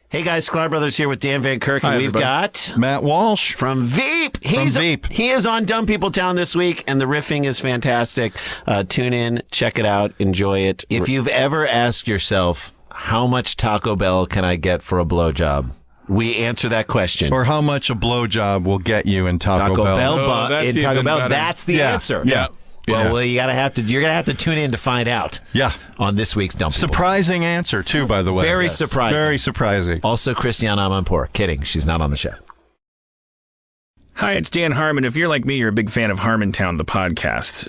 Hey guys, Sklar Brothers here with Dan Van Kirk, and Hi, we've everybody. got Matt Walsh from Veep. He is on Dumb People Town this week, and the riffing is fantastic. Tune in, check it out, enjoy it. If you've ever asked yourself, how much Taco Bell can I get for a blowjob? We answer that question. Or how much a blowjob will get you in Taco Bell. In Taco Bell, that's the answer. Yeah. Well, you're gonna have to tune in to find out. Yeah. On this week's Dumb People. Surprising answer too, by the way. Very surprising. Very surprising. Also, Christiane Amanpour. Kidding, she's not on the show. Hi, it's Dan Harmon. If you're like me, you're a big fan of Harmontown, the podcast,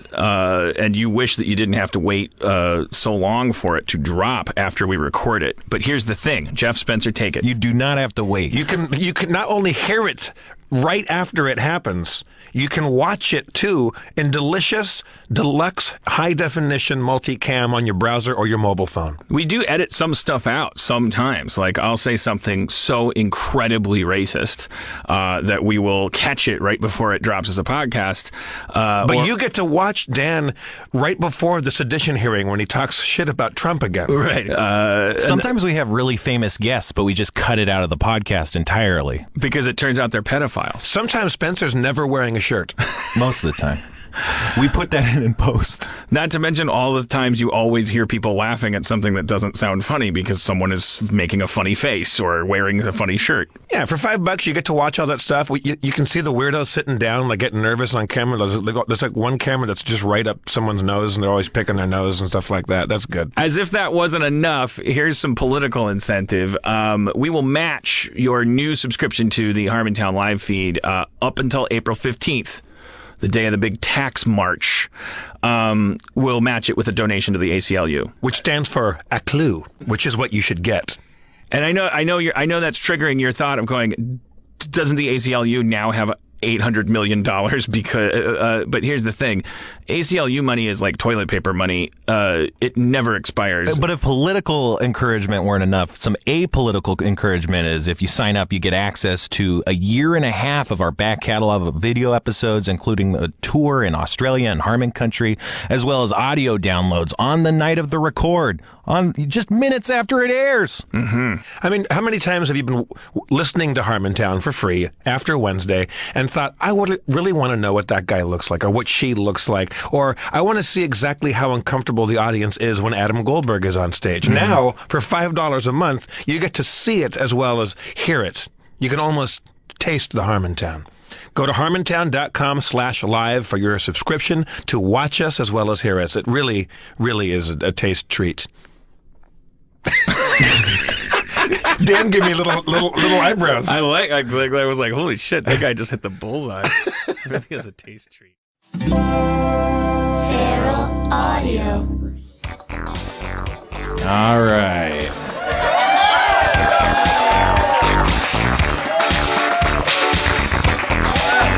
and you wish that you didn't have to wait so long for it to drop after we record it. But here's the thing. Jeff Spencer, take it. You do not have to wait. You can not only hear it right after it happens, you can watch it too in delicious, deluxe, high-definition multicam on your browser or your mobile phone. We do edit some stuff out sometimes. Like, I'll say something so incredibly racist that we will catch it right before it drops as a podcast. But you get to watch Dan right before the sedition hearing when he talks shit about Trump again. Right. Sometimes we have really famous guests, but we just cut it out of the podcast entirely. Because it turns out they're pedophiles. Sometimes Spencer's never wearing a shirt. Most of the time. We put that in post. Not to mention all the times you always hear people laughing at something that doesn't sound funny because someone is making a funny face or wearing a funny shirt. Yeah, for $5 you get to watch all that stuff. You can see the weirdos sitting down, like getting nervous on camera. There's like one camera that's just right up someone's nose, and they're always picking their nose and stuff like that. That's good. As if that wasn't enough, here's some political incentive. We will match your new subscription to the Harmontown live feed up until April 15th. The day of the big tax march. We'll match it with a donation to the ACLU, which stands for a clue, which is what you should get. And I know that's triggering your thought of going, doesn't the ACLU now have $800 million? Because, but here's the thing. ACLU money is like toilet paper money. It never expires. But if political encouragement weren't enough, some apolitical encouragement is if you sign up, you get access to a year and a half of our back catalog of video episodes, including the tour in Australia and Harmon Country, as well as audio downloads on the night of the record, on just minutes after it airs. Mm-hmm. I mean, how many times have you been listening to Harmontown for free after Wednesday and thought, I would really want to know what that guy looks like or what she looks like, or I want to see exactly how uncomfortable the audience is when Adam Goldberg is on stage. Mm-hmm. Now, for $5 a month, you get to see it as well as hear it. You can almost taste the Harmontown. Go to harmontown.com/live for your subscription to watch us as well as hear us. It really, really is a taste treat. Dan gave me little eyebrows. I was like, holy shit, that guy just hit the bullseye. Everything is a taste treat. Feral Audio. All right.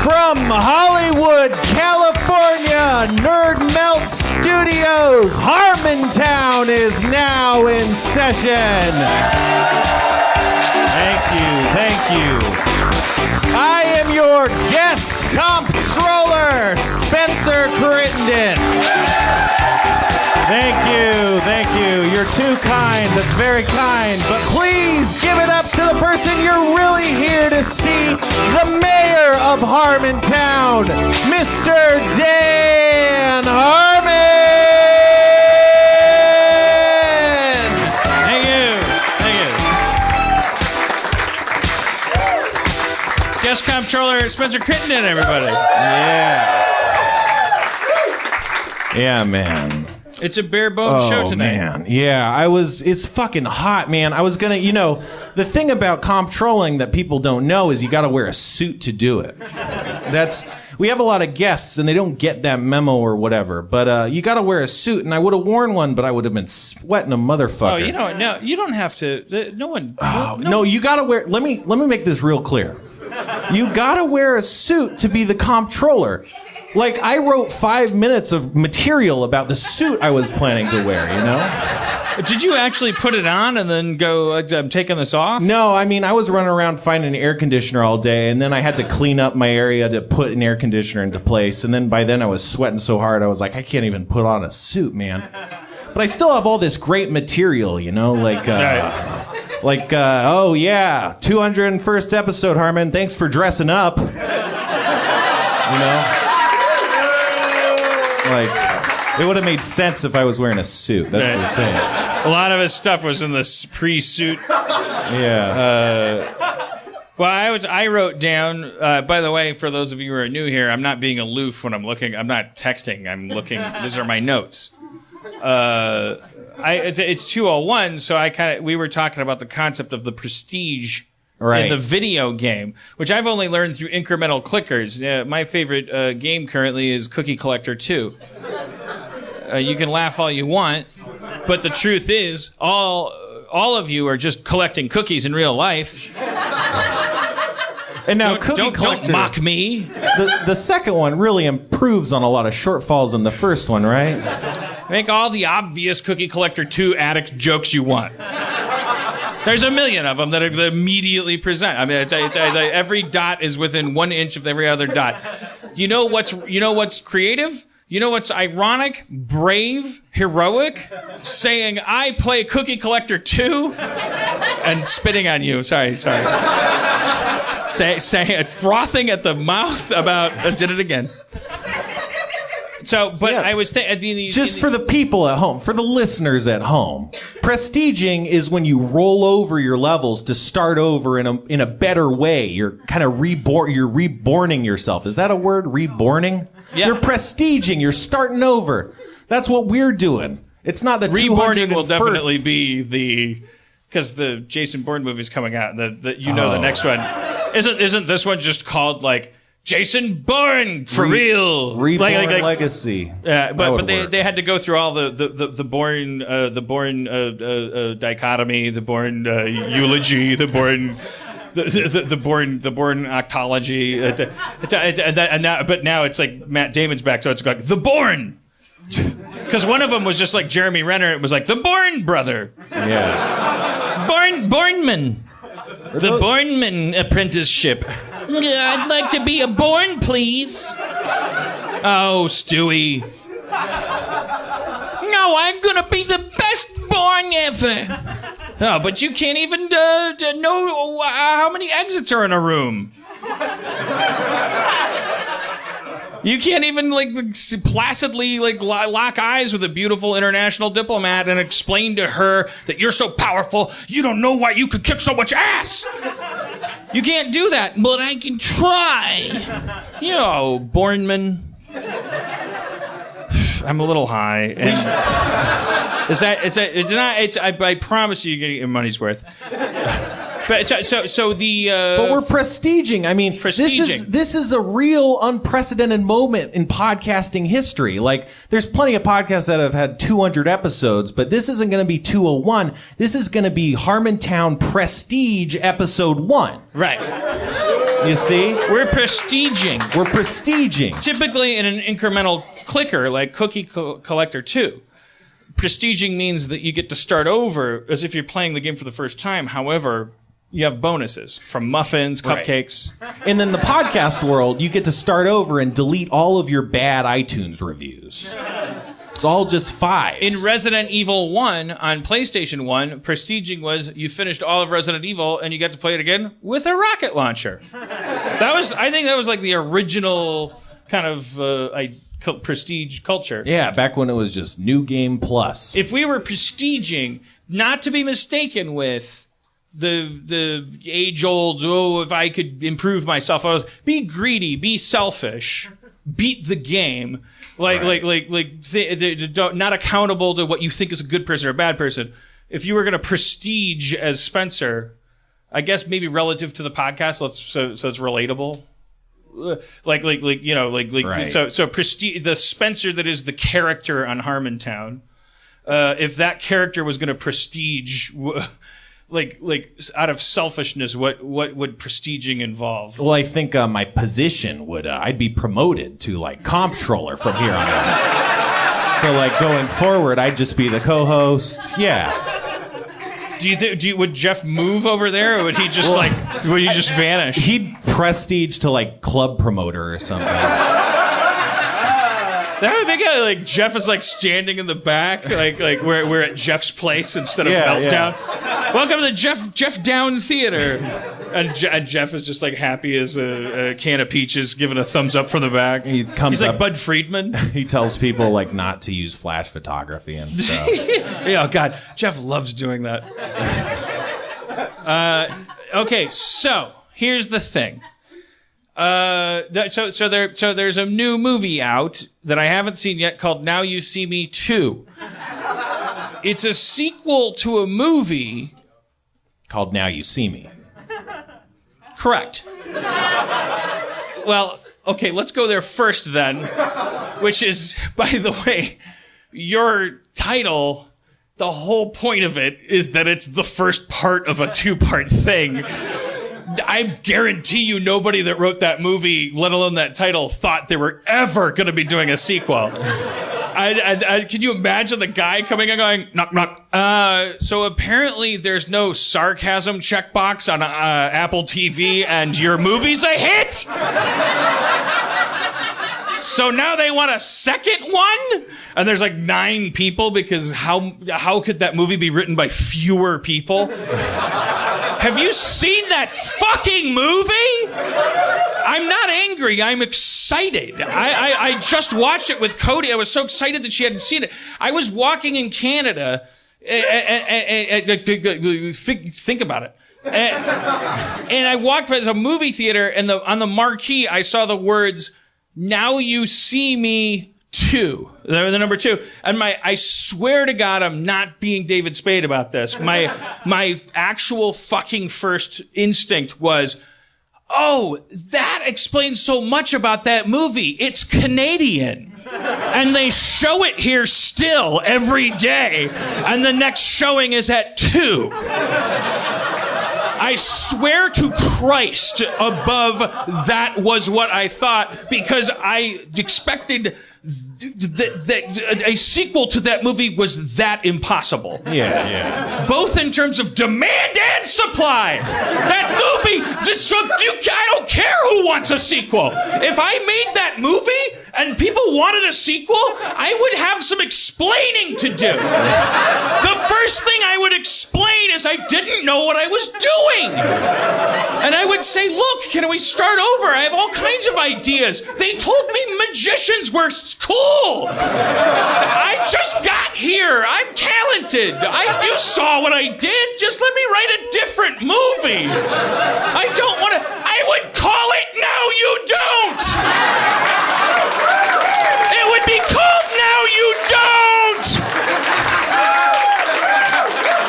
From Hollywood, California, Nerd Melt Studios, Harmontown is now in session. Thank you. I am your guest comptroller, Spencer Crittenden. Thank you. You're too kind. That's very kind. But please give it up to the person you're really here to see, the mayor of Harmontown, Mr. Dan Harmon. Thank you. Guest comptroller Spencer Crittenden, everybody. Yeah, man. It's a bare bones show tonight. Man. Yeah, it's fucking hot, man. I was gonna, the thing about comptrolling that people don't know is you gotta wear a suit to do it. We have a lot of guests and they don't get that memo or whatever, but you gotta wear a suit, and I would have worn one, but I would have been sweating a motherfucker. Oh, no, you don't have to, no one. No, you gotta wear, let me make this real clear. You gotta wear a suit to be the comptroller. Like, I wrote 5 minutes of material about the suit I was planning to wear, Did you actually put it on and then go, I'm taking this off? No, I mean, I was running around finding an air conditioner all day, and then I had to clean up my area to put an air conditioner into place, and then by then I was sweating so hard, I was like, I can't even put on a suit, man. But I still have all this great material, Like, oh yeah, 201st episode, Harmon. Thanks for dressing up. You know? Like, it would have made sense if I was wearing a suit. That's the thing. A lot of his stuff was in this pre-suit. Yeah. Well, I wrote down, by the way, for those of you who are new here, I'm not being aloof when I'm looking. I'm not texting. I'm looking. These are my notes. It's 201, so we were talking about the concept of the prestige in the video game, which I've only learned through incremental clickers. My favorite game currently is Cookie Collector 2. You can laugh all you want, but the truth is, all of you are just collecting cookies in real life. And now don't mock me. The second one really improves on a lot of shortfalls in the first one, right? Make all the obvious Cookie Collector 2 addict jokes you want. There's a million of them that immediately present. I mean, it's every dot is within 1 inch of every other dot. You know what's creative? You know what's ironic, brave, heroic? Saying, I play Cookie Collector 2 and spitting on you. Sorry. Saying, frothing at the mouth about, did it again. So, but yeah. I was thinking... Just for the people at home, for the listeners at home, prestiging is when you roll over your levels to start over in a better way. You're kind of reborning yourself. Is that a word? Reborning? Yeah. You're prestiging. You're starting over. That's what we're doing. It's not the reborning will definitely be because the Jason Bourne movie is coming out. The next one isn't this one just called like Jason Bourne for real? Reborn Legacy. Yeah, but they had to go through all the Bourne dichotomy, the Bourne eulogy, the Bourne. The Bourne octology, but now it's like Matt Damon's back, so it's like the Bourne, because one of them was just like Jeremy Renner. It was like the Bourne brother, Bourneman, the Bourneman apprenticeship. I'd like to be a Bourne, please. Oh, Stewie. No, I'm gonna be the best Bourne ever. No, but you can't even know how many exits are in a room. You can't even placidly lock eyes with a beautiful international diplomat and explain to her that you're so powerful you don't know why you could kick so much ass. You can't do that, but I can try. You know, Bourneman. I'm a little high. I promise you, you're getting your money's worth. But but we're prestiging. I mean, this is a real unprecedented moment in podcasting history. Like, there's plenty of podcasts that have had 200 episodes, but this isn't going to be 201. This is going to be Harmontown Prestige Episode 1. Right. You see? We're prestiging. Typically in an incremental clicker like Cookie Collector 2. Prestiging means that you get to start over as if you're playing the game for the first time. However, you have bonuses from muffins, cupcakes. Right. And then the podcast world, you get to start over and delete all of your bad iTunes reviews. It's all just 5. In Resident Evil 1 on PlayStation 1, prestiging was you finished all of Resident Evil and you got to play it again with a rocket launcher. I think that was like the original kind of prestige culture. Yeah, back when it was just New Game Plus. If we were prestiging, not to be mistaken with the age-old, if I could improve myself, be greedy, be selfish, beat the game, not accountable to what you think is a good person or a bad person. If you were going to prestige as Spencer, I guess maybe relative to the podcast, so it's relatable. Right. So prestige, the Spencer that is the character on Harmontown, if that character was going to prestige, out of selfishness, what would prestiging involve? Well, I think my position would I'd be promoted to comptroller from here on out. So going forward, I'd just be the co-host. Yeah. Would Jeff move over there, or would he just would he just vanish? He'd prestige to club promoter or something. That would be good. Jeff is standing in the back, we're at Jeff's place instead of Meltdown. Yeah. Welcome to the Jeff Down Theater. And Jeff is just like happy as a can of peaches, giving a thumbs up from the back. He's like Bud Friedman. He tells people like not to use flash photography and stuff. Yeah, Jeff loves doing that. Okay, so here's the thing. So there's a new movie out that I haven't seen yet called Now You See Me 2. It's a sequel to a movie called Now You See Me. Correct. Well, okay, let's go there first then, which is, by the way, your title, the whole point of it is that it's the first part of a two-part thing. I guarantee you nobody that wrote that movie, let alone that title, thought they were ever going to be doing a sequel. Could you imagine the guy coming and going, knock, knock? So apparently there's no sarcasm checkbox on Apple TV and your movie's a hit? So now they want a second one? And there's like 9 people because how could that movie be written by fewer people? Have you seen that fucking movie? I'm not angry. I'm excited. I just watched it with Cody. I was so excited that she hadn't seen it. I was walking in Canada. Think about it. And I walked by a movie theater, and on the marquee, I saw the words, Now You See Me 2, the number 2, and I swear to God, I'm not being David Spade about this. My actual fucking first instinct was, oh, that explains so much about that movie. It's Canadian, and they show it here still every day, and the next showing is at 2. I swear to Christ above that was what I thought, because I expected that a sequel to that movie was that impossible. Yeah. Both in terms of demand and supply. That movie, I don't care who wants a sequel. If I made that movie and people wanted a sequel, I would have some explaining to do. The first thing I would explain is I didn't know what I was doing. And I would say, look, can we start over? I have all kinds of ideas. They told me magicians were cool. I just got here. I'm talented. You saw what I did. Just let me write a different movie. I don't want to. I would call it Now You Don't. It would be called Now You Don't.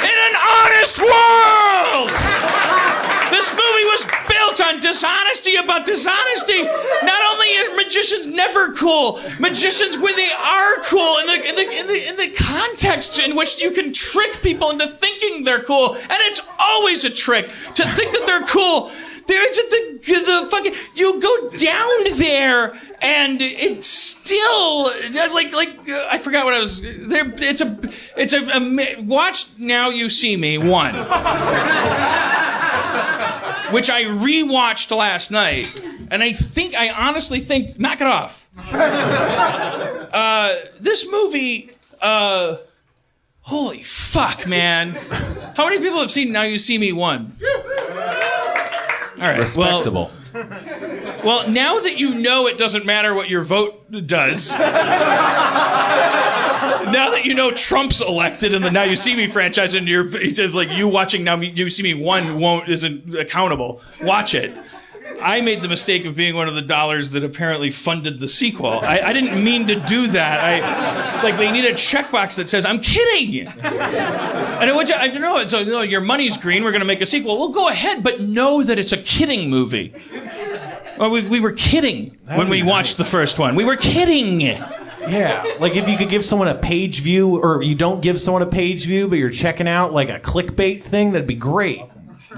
In an honest world. This movie was built on dishonesty about dishonesty. Not only is magicians never cool, magicians when they are cool in the context in which you can trick people into thinking they're cool, and it's always a trick to think that they're cool. There's the fucking, you go down there and it's still like I forgot what I was there. It's a watch Now You See Me 1. Which I rewatched last night, and I honestly think, knock it off. This movie, holy fuck, man. How many people have seen Now You See Me 1? All right, respectable. Well, now that you know it doesn't matter what your vote does, now that you know Trump's elected in the Now You See Me franchise, and it's like you watching Now You See Me 1 isn't accountable. Watch it. I made the mistake of being one of the dollars that apparently funded the sequel. I didn't mean to do that. They need a checkbox that says, I'm kidding. And I don't know, so your money's green, we're going to make a sequel. Well, go ahead, but know that it's a kidding movie. Well, we were kidding when we watched the first one. We were kidding. Yeah, like if you could give someone a page view, or you don't give someone a page view, but you're checking out like a clickbait thing, that'd be great.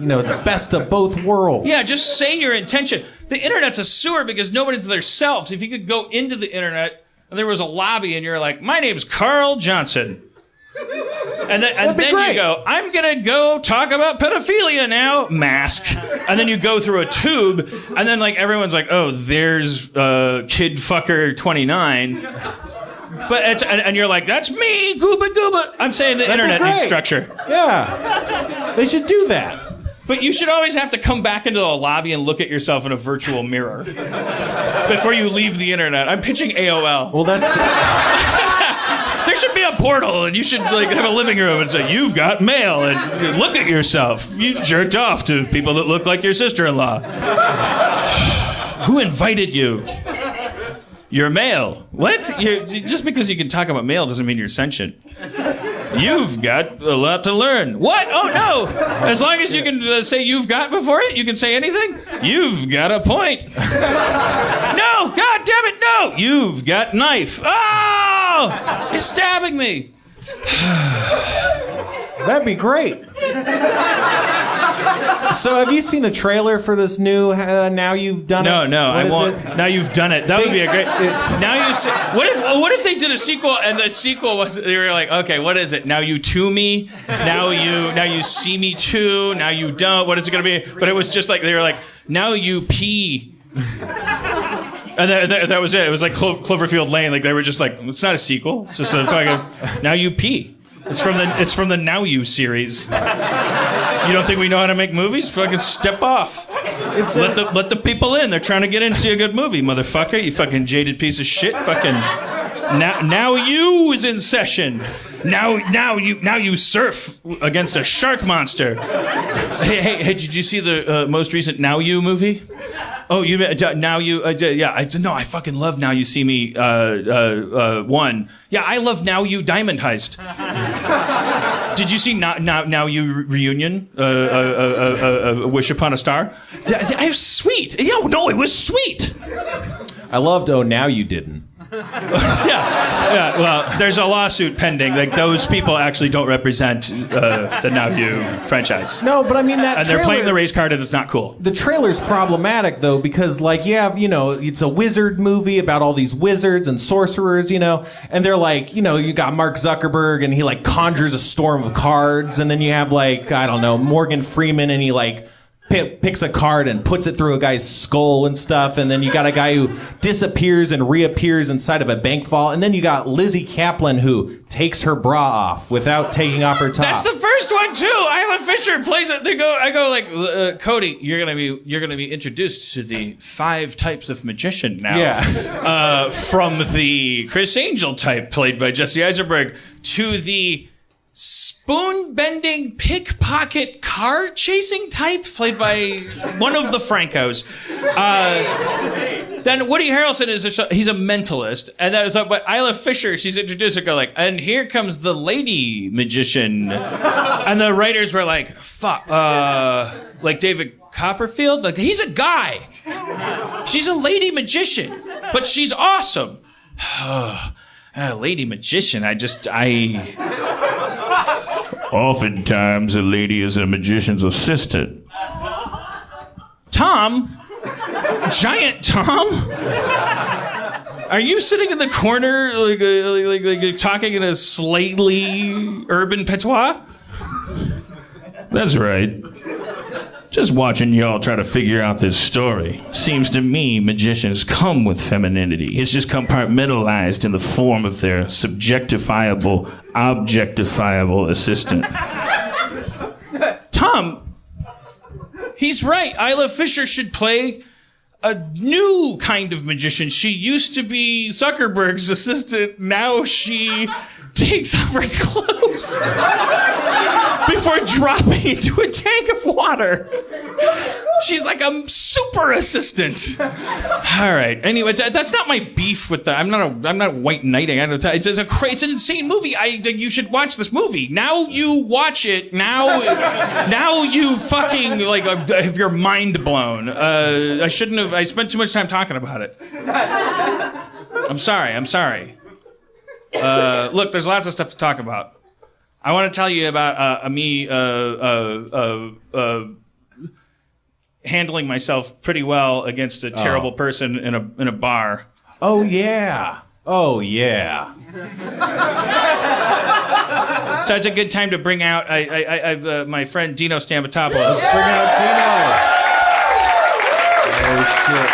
You know, the best of both worlds. Yeah, just say your intention. The internet's a sewer because nobody's themselves. If you could go into the internet and there was a lobby and you're like, my name's Carl Johnson. And then you go, I'm going to go talk about pedophilia now, mask. And then you go through a tube, and then everyone's like, oh, there's kid fucker 29. But and you're like, that's me, gooba gooba. I'm saying the internet needs structure. Yeah. They should do that. But you should always have to come back into the lobby and look at yourself in a virtual mirror before you leave the internet. I'm pitching AOL. Well, that's... There should be a portal, and you should like have a living room and say, you've got mail, and look at yourself. You jerked off to people that look like your sister-in-law. Who invited you? You're male. What? Just because you can talk about mail doesn't mean you're sentient. You've got a lot to learn. What? Oh, no. As long as you can say you've got before it, you can say anything. You've got a point. No, God damn it, no. You've got knife. Oh, he's stabbing me. That'd be great. So have you seen the trailer for this new Now You've Done It? No, I won't. Now You've Done It. That would be a great... Now You... What if they did a sequel and the sequel was... They were like, okay, what is it? Now You To Me? Now You See Me Too? Now You Don't? What is it going to be? But it was just like, they were like, Now You Pee. And that was it. It was like Cloverfield Lane. Like they were just like, it's not a sequel. It's just a fucking Now You Pee. It's from the Now You series. You don't think we know how to make movies? Fucking step off. Let the people in. They're trying to get in and see a good movie, motherfucker. You fucking jaded piece of shit. Fucking now you is in session. Now you surf against a shark monster. Hey, did you see the most recent Now You movie? Oh, you Now You? Yeah, I fucking love Now You See Me. One. Yeah, I love Now You Diamond Heist. Did you see Now You Reunion? Wish Upon a Star. I was sweet. No, it was sweet. I loved Oh Now You Didn't. Yeah. Well, there's a lawsuit pending. Like those people actually don't represent the Now You franchise. No, but I mean that. And they're playing the race card, and it's not cool. The trailer's problematic though because like you have it's a wizard movie about all these wizards and sorcerers, and they're like you got Mark Zuckerberg and he like conjures a storm of cards, and then you have like I don't know Morgan Freeman and he like picks a card and puts it through a guy's skull and stuff, and then you got a guy who disappears and reappears inside of a bank vault, and then you got Lizzie Kaplan who takes her bra off without taking off her top. That's the first one too. Isla Fisher plays it. I go like, Cody, you're gonna be introduced to the 5 types of magician now. Yeah. From the Chris Angel type played by Jesse Eisenberg to the spoon-bending, pickpocket, car-chasing type, played by one of the Francos. Then Woody Harrelson he's a mentalist, and that is but Isla Fisher, she's introduced to go like, and here comes the lady magician, and the writers were like, fuck, like David Copperfield, like he's a guy, she's a lady magician, but she's awesome. Lady magician, Oftentimes, a lady is a magician's assistant. Tom? Giant Tom? Are you sitting in the corner, like talking in a slightly urban patois? That's right. Just watching y'all try to figure out this story. Seems to me magicians come with femininity. It's just compartmentalized in the form of their subjectifiable, objectifiable assistant. Tom, he's right. Isla Fisher should play a new kind of magician. She used to be Zuckerberg's assistant. Now she takes off her clothes before dropping into a tank of water. She's like a super assistant. All right. Anyway, that's not my beef with the. I'm not white knighting. It's an insane movie. You should watch this movie. Now you watch it. Now you fucking have your mind blown. I shouldn't have. I spent too much time talking about it. I'm sorry. Look, there's lots of stuff to talk about. I want to tell you about me handling myself pretty well against a terrible person in a bar. Oh yeah. So it's a good time to bring out my friend Dino Stamatopoulos. Let's bring out Dino. Oh shit.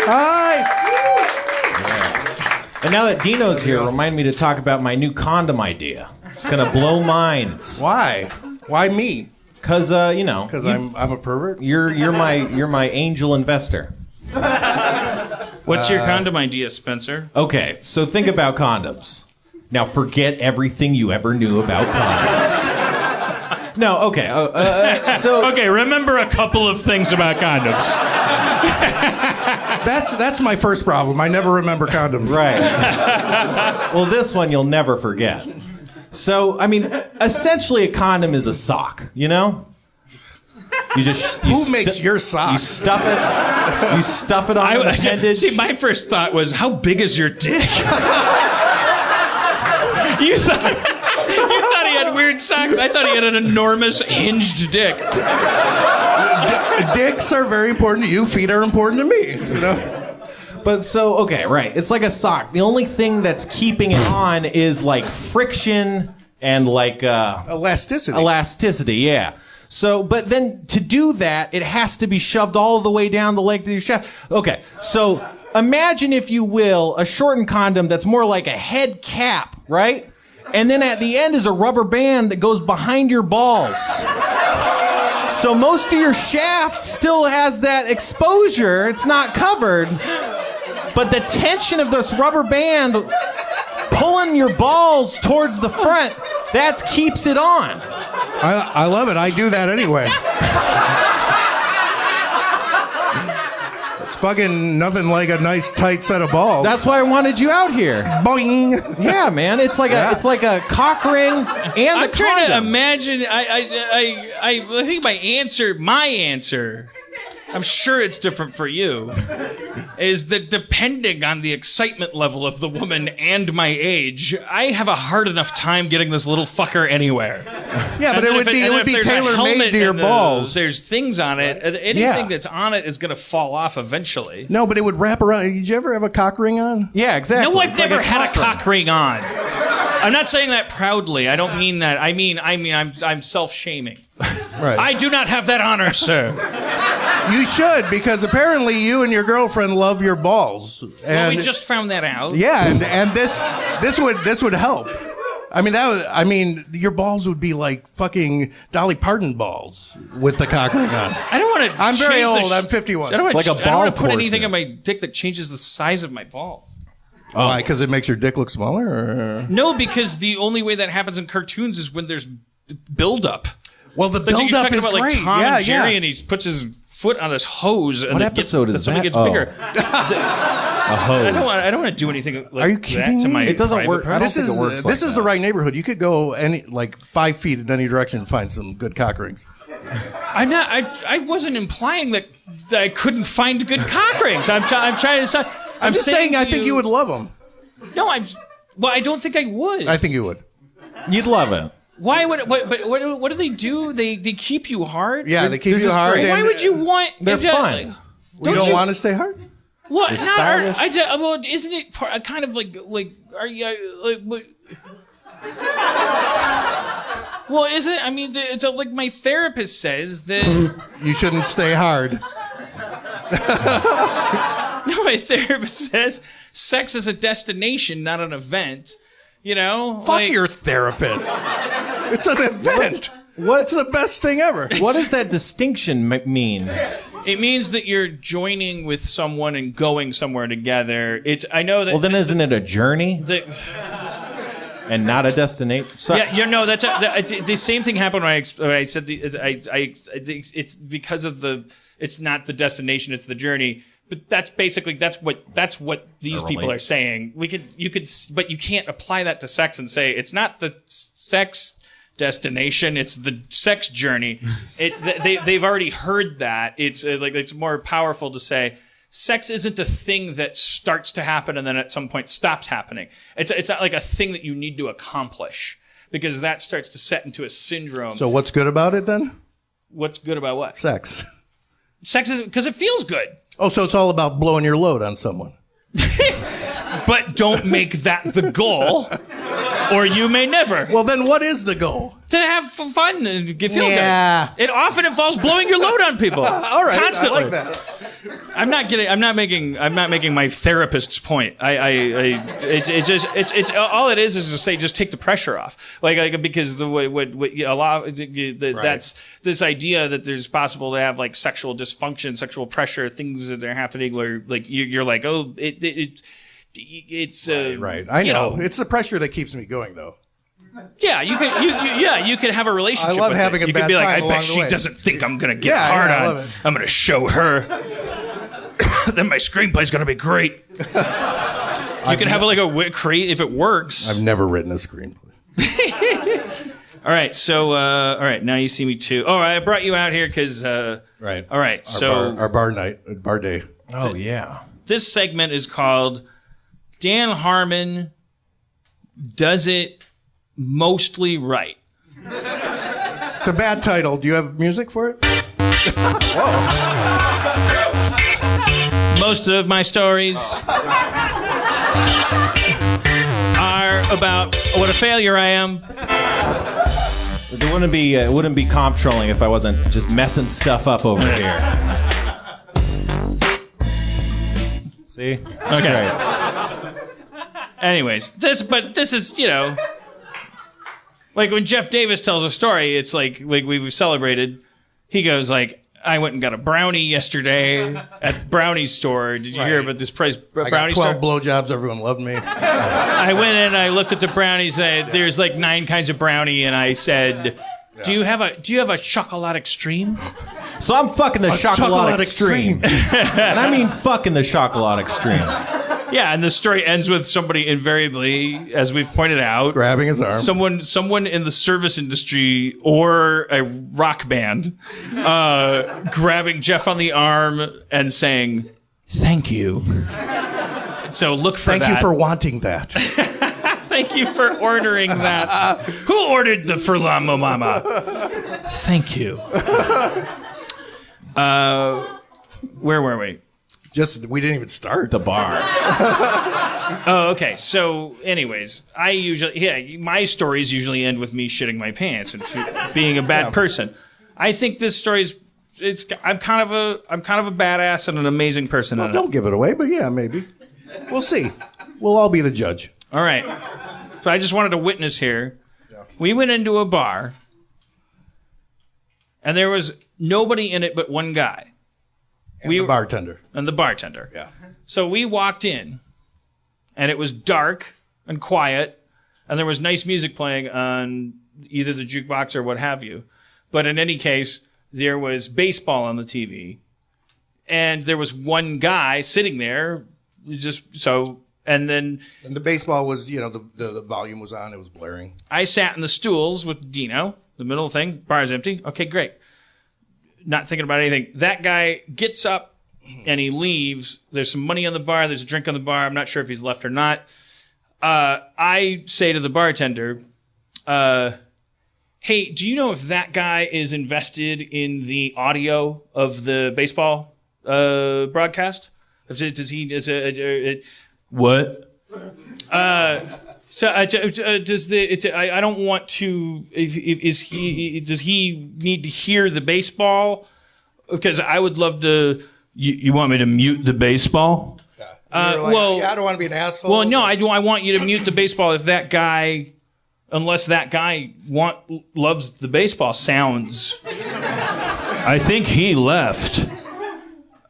Hi. And now that Dino's here, remind me to talk about my new condom idea. It's gonna blow minds. Why? Why me? Because Because I'm a pervert. You're my angel investor. What's your condom idea, Spencer? Okay, so think about condoms. Now forget everything you ever knew about condoms. No, okay. Okay, remember a couple of things about condoms. That's my first problem. I never remember condoms. Right. Well, this one you'll never forget. So, I mean, essentially a condom is a sock, you know? Who makes your sock? You stuff it on an appendage. See, my first thought was, how big is your dick? You thought he had weird socks. I thought he had an enormous hinged dick. Dicks are very important to you. Feet are important to me. You know. But so, okay, right. It's like a sock. The only thing that's keeping it on is like friction and like elasticity. Elasticity, yeah. So, but then to do that, it has to be shoved all the way down the length of your shaft. Okay, so imagine, if you will, a shortened condom that's more like a head cap, right? And then at the end is a rubber band that goes behind your balls. So most of your shaft still has that exposure. It's not covered. But the tension of this rubber band pulling your balls towards the front, that keeps it on. I love it. I do that anyway. It's fucking nothing like a nice tight set of balls. That's why I wanted you out here. Boing. Yeah, man. It's like a cock ring and I'm a trying condom. to imagine. I think my answer. I'm sure it's different for you. Is that depending on the excitement level of the woman and my age, I have a hard enough time getting this little fucker anywhere. Yeah, but it would be tailor-made to your balls. There's things on it. Anything that's on it is going to fall off eventually. No, but it would wrap around. Did you ever have a cock ring on? Yeah, exactly. No, I've never had a cock ring on. I'm not saying that proudly. I don't mean that. I mean I'm self-shaming. Right. I do not have that honor, sir. You should, because apparently you and your girlfriend love your balls. And, well, we just found that out. Yeah, and this would help. I mean, your balls would be like fucking Dolly Parton balls with the cock ring on. I don't want to. I'm very old. I'm 51. It's like a ball. I don't want to put anything on my dick that changes the size of my balls. Why? Because it makes your dick look smaller? Or? No, because the only way that happens in cartoons is when there's buildup. Well, the build-up is about, great. Like Tom and Jerry, and he puts his foot on his hose. And what episode is that? It gets bigger. A hose. I don't want to do anything like Are you kidding that to me? my It doesn't work. I don't think it works This like is the right neighborhood. You could go 5 feet in any direction and find some good cock rings. I wasn't implying that I couldn't find good cock rings. I'm trying to say. I'm just saying I think you would love them. No, I don't think I would. I think you would. You'd love it. Why would? What do they do? They keep you hard. Yeah, they keep you hard. Why would you want? They're fun. You don't want to stay hard? What? They're stylish. Well, isn't it kind of like? Are you like? Well, isn't it? I mean, it's like my therapist says that you shouldn't stay hard. No, my therapist says sex is a destination, not an event. You know, fuck your therapist. It's an event. What's the best thing ever? What does that distinction mean? It means that you're joining with someone and going somewhere together. I know that. Well, then isn't it a journey and not a destination? So, yeah, that's the same thing happened when I said it's because of it's not the destination, it's the journey. But that's what these people are saying. But you can't apply that to sex and say it's not the sex destination, it's the sex journey. They've already heard that. It's more powerful to say sex isn't a thing that starts to happen and then at some point stops happening. It's not like a thing that you need to accomplish, because that starts to set into a syndrome. So what's good about it then? What's good about what? Sex. Sex is because it feels good. Oh, so it's all about blowing your load on someone. But don't make that the goal, or you may never. Well, then what is the goal? To have fun and feel good. It often involves blowing your load on people. All right, constantly. I like that. I'm not making my therapist's point. It's all it is to say just take the pressure off. Because that's this idea that there's possible to have like sexual dysfunction, sexual pressure, things that are happening where like you're like, oh, it's right. I know. It's the pressure that keeps me going though. Yeah, you could have a relationship. I love with having it. a bad time. You could be like, I along bet the she way. doesn't think I'm gonna get hard on. I'm gonna show her. Then my screenplay's gonna be great. You can have like a create if it works. I've never written a screenplay. All right, so all right, now you see me too. All right, I brought you out here because right. All right, our bar night, bar day. Oh yeah. This segment is called Dan Harmon Does It Mostly Right. It's a bad title. Do you have music for it? Whoa. Most of my stories are about what a failure I am. It wouldn't be comp trolling if I wasn't just messing stuff up over here. See? That's Okay. great. Anyways, this is, like when Jeff Davis tells a story, it's like we've celebrated. He goes like, I went and got a brownie yesterday at Brownie's store. Did you hear about this price? I got 12 blowjobs. Everyone loved me. I went in and I looked at the brownies. There's like 9 kinds of brownie, and I said, "Do you have a chocolate extreme?" So I'm fucking the chocolate extreme. And I mean fucking the chocolate extreme. Yeah, and the story ends with somebody invariably, as we've pointed out, grabbing his arm. Someone in the service industry or a rock band grabbing Jeff on the arm and saying, "Thank you." So look for that. Thank you for wanting that. Thank you for ordering that. Who ordered the Furlamo Mama? Thank you. Where were we? We didn't even start. The bar. Oh, okay. So, anyways, my stories usually end with me shitting my pants and being a bad person. I think this story's. I'm kind of a badass and an amazing person. Well, don't give it away, but yeah, maybe. We'll see. We'll all be the judge. All right. So I just wanted to witness here. Yeah. We went into a bar, and there was nobody in it but one guy. And the bartender. And the bartender. Yeah. So we walked in, and it was dark and quiet, and there was nice music playing on either the jukebox or what have you. But in any case, there was baseball on the TV, and there was one guy sitting there, and the baseball was, the volume was on, it was blaring. I sat in the stools with Dino, the middle thing, bar's empty. Okay, great. Not thinking about anything. That guy gets up and he leaves. There's some money on the bar. There's a drink on the bar. I'm not sure if he's left or not. I say to the bartender, hey, do you know if that guy is invested in the audio of the baseball broadcast? Does he? What? So I don't want to. Does he need to hear the baseball? Because I would love to. You want me to mute the baseball? Yeah. I don't want to be an asshole. Well, no, I want you to mute the baseball if that guy, unless that guy loves the baseball sounds. I think he left.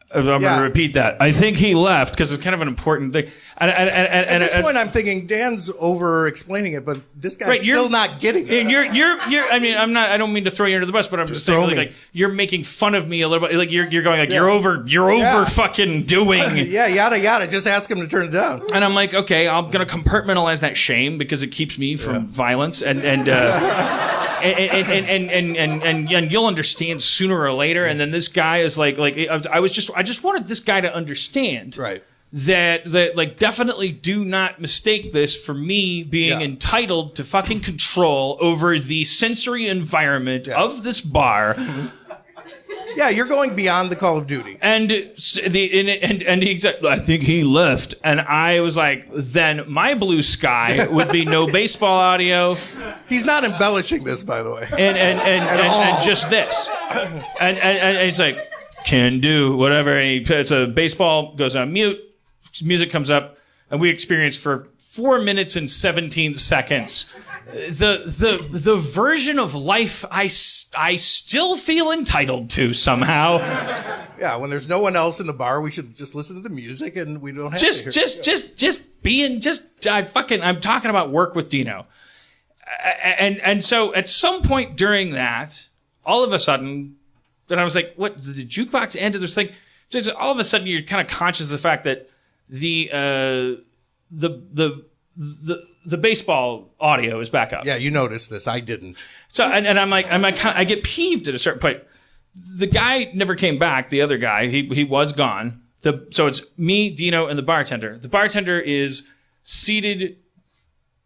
I'm going to repeat that. I think he left because it's kind of an important thing. At this point, I'm thinking Dan's over-explaining it, but this guy's still not getting it. You're. I mean, I'm not. I don't mean to throw you under the bus, but I'm just saying, like you're making fun of me a little bit. Like you're going like you're over fucking doing. Yeah, yada yada. Just ask him to turn it down. And I'm like, okay, I'm going to compartmentalize that shame because it keeps me from violence and you'll understand sooner or later. And then this guy is like I just wanted this guy to understand, right? That like definitely do not mistake this for me being entitled to fucking control over the sensory environment of this bar. Yeah, you're going beyond the Call of Duty. And I think he left, and I was like, then my blue sky would be no baseball audio. He's not embellishing this, by the way. And just this. And he's like, can do whatever. And it's a baseball, goes on mute, music comes up, and we experience for 4 minutes and 17 seconds the version of life I still feel entitled to somehow. Yeah, when there's no one else in the bar, we should just listen to the music, and we don't have I'm talking about work with Dino. And so at some point during that, all of a sudden, then I was like, what, the jukebox ended this thing? So all of a sudden you're kind of conscious of the fact that the baseball audio is back up. Yeah, you noticed this. I didn't. So and I'm like, I get peeved at a certain point. The guy never came back. The other guy, he was gone. So it's me, Dino, and the bartender. The bartender is seated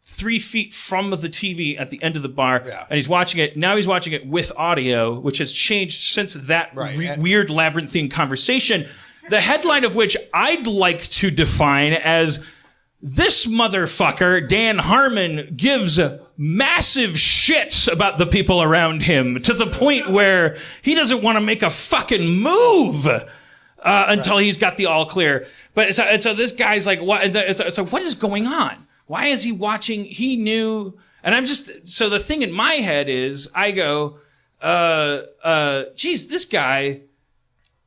3 feet from the TV at the end of the bar, and he's watching it. Now he's watching it with audio, which has changed since that weird labyrinthine conversation. The headline of which I'd like to define as, this motherfucker, Dan Harmon, gives massive shits about the people around him to the point where he doesn't want to make a fucking move until he's got the all clear. But so this guy's like, what? So what is going on? Why is he watching? He knew. And I'm just, so the thing in my head is, I go, geez, this guy,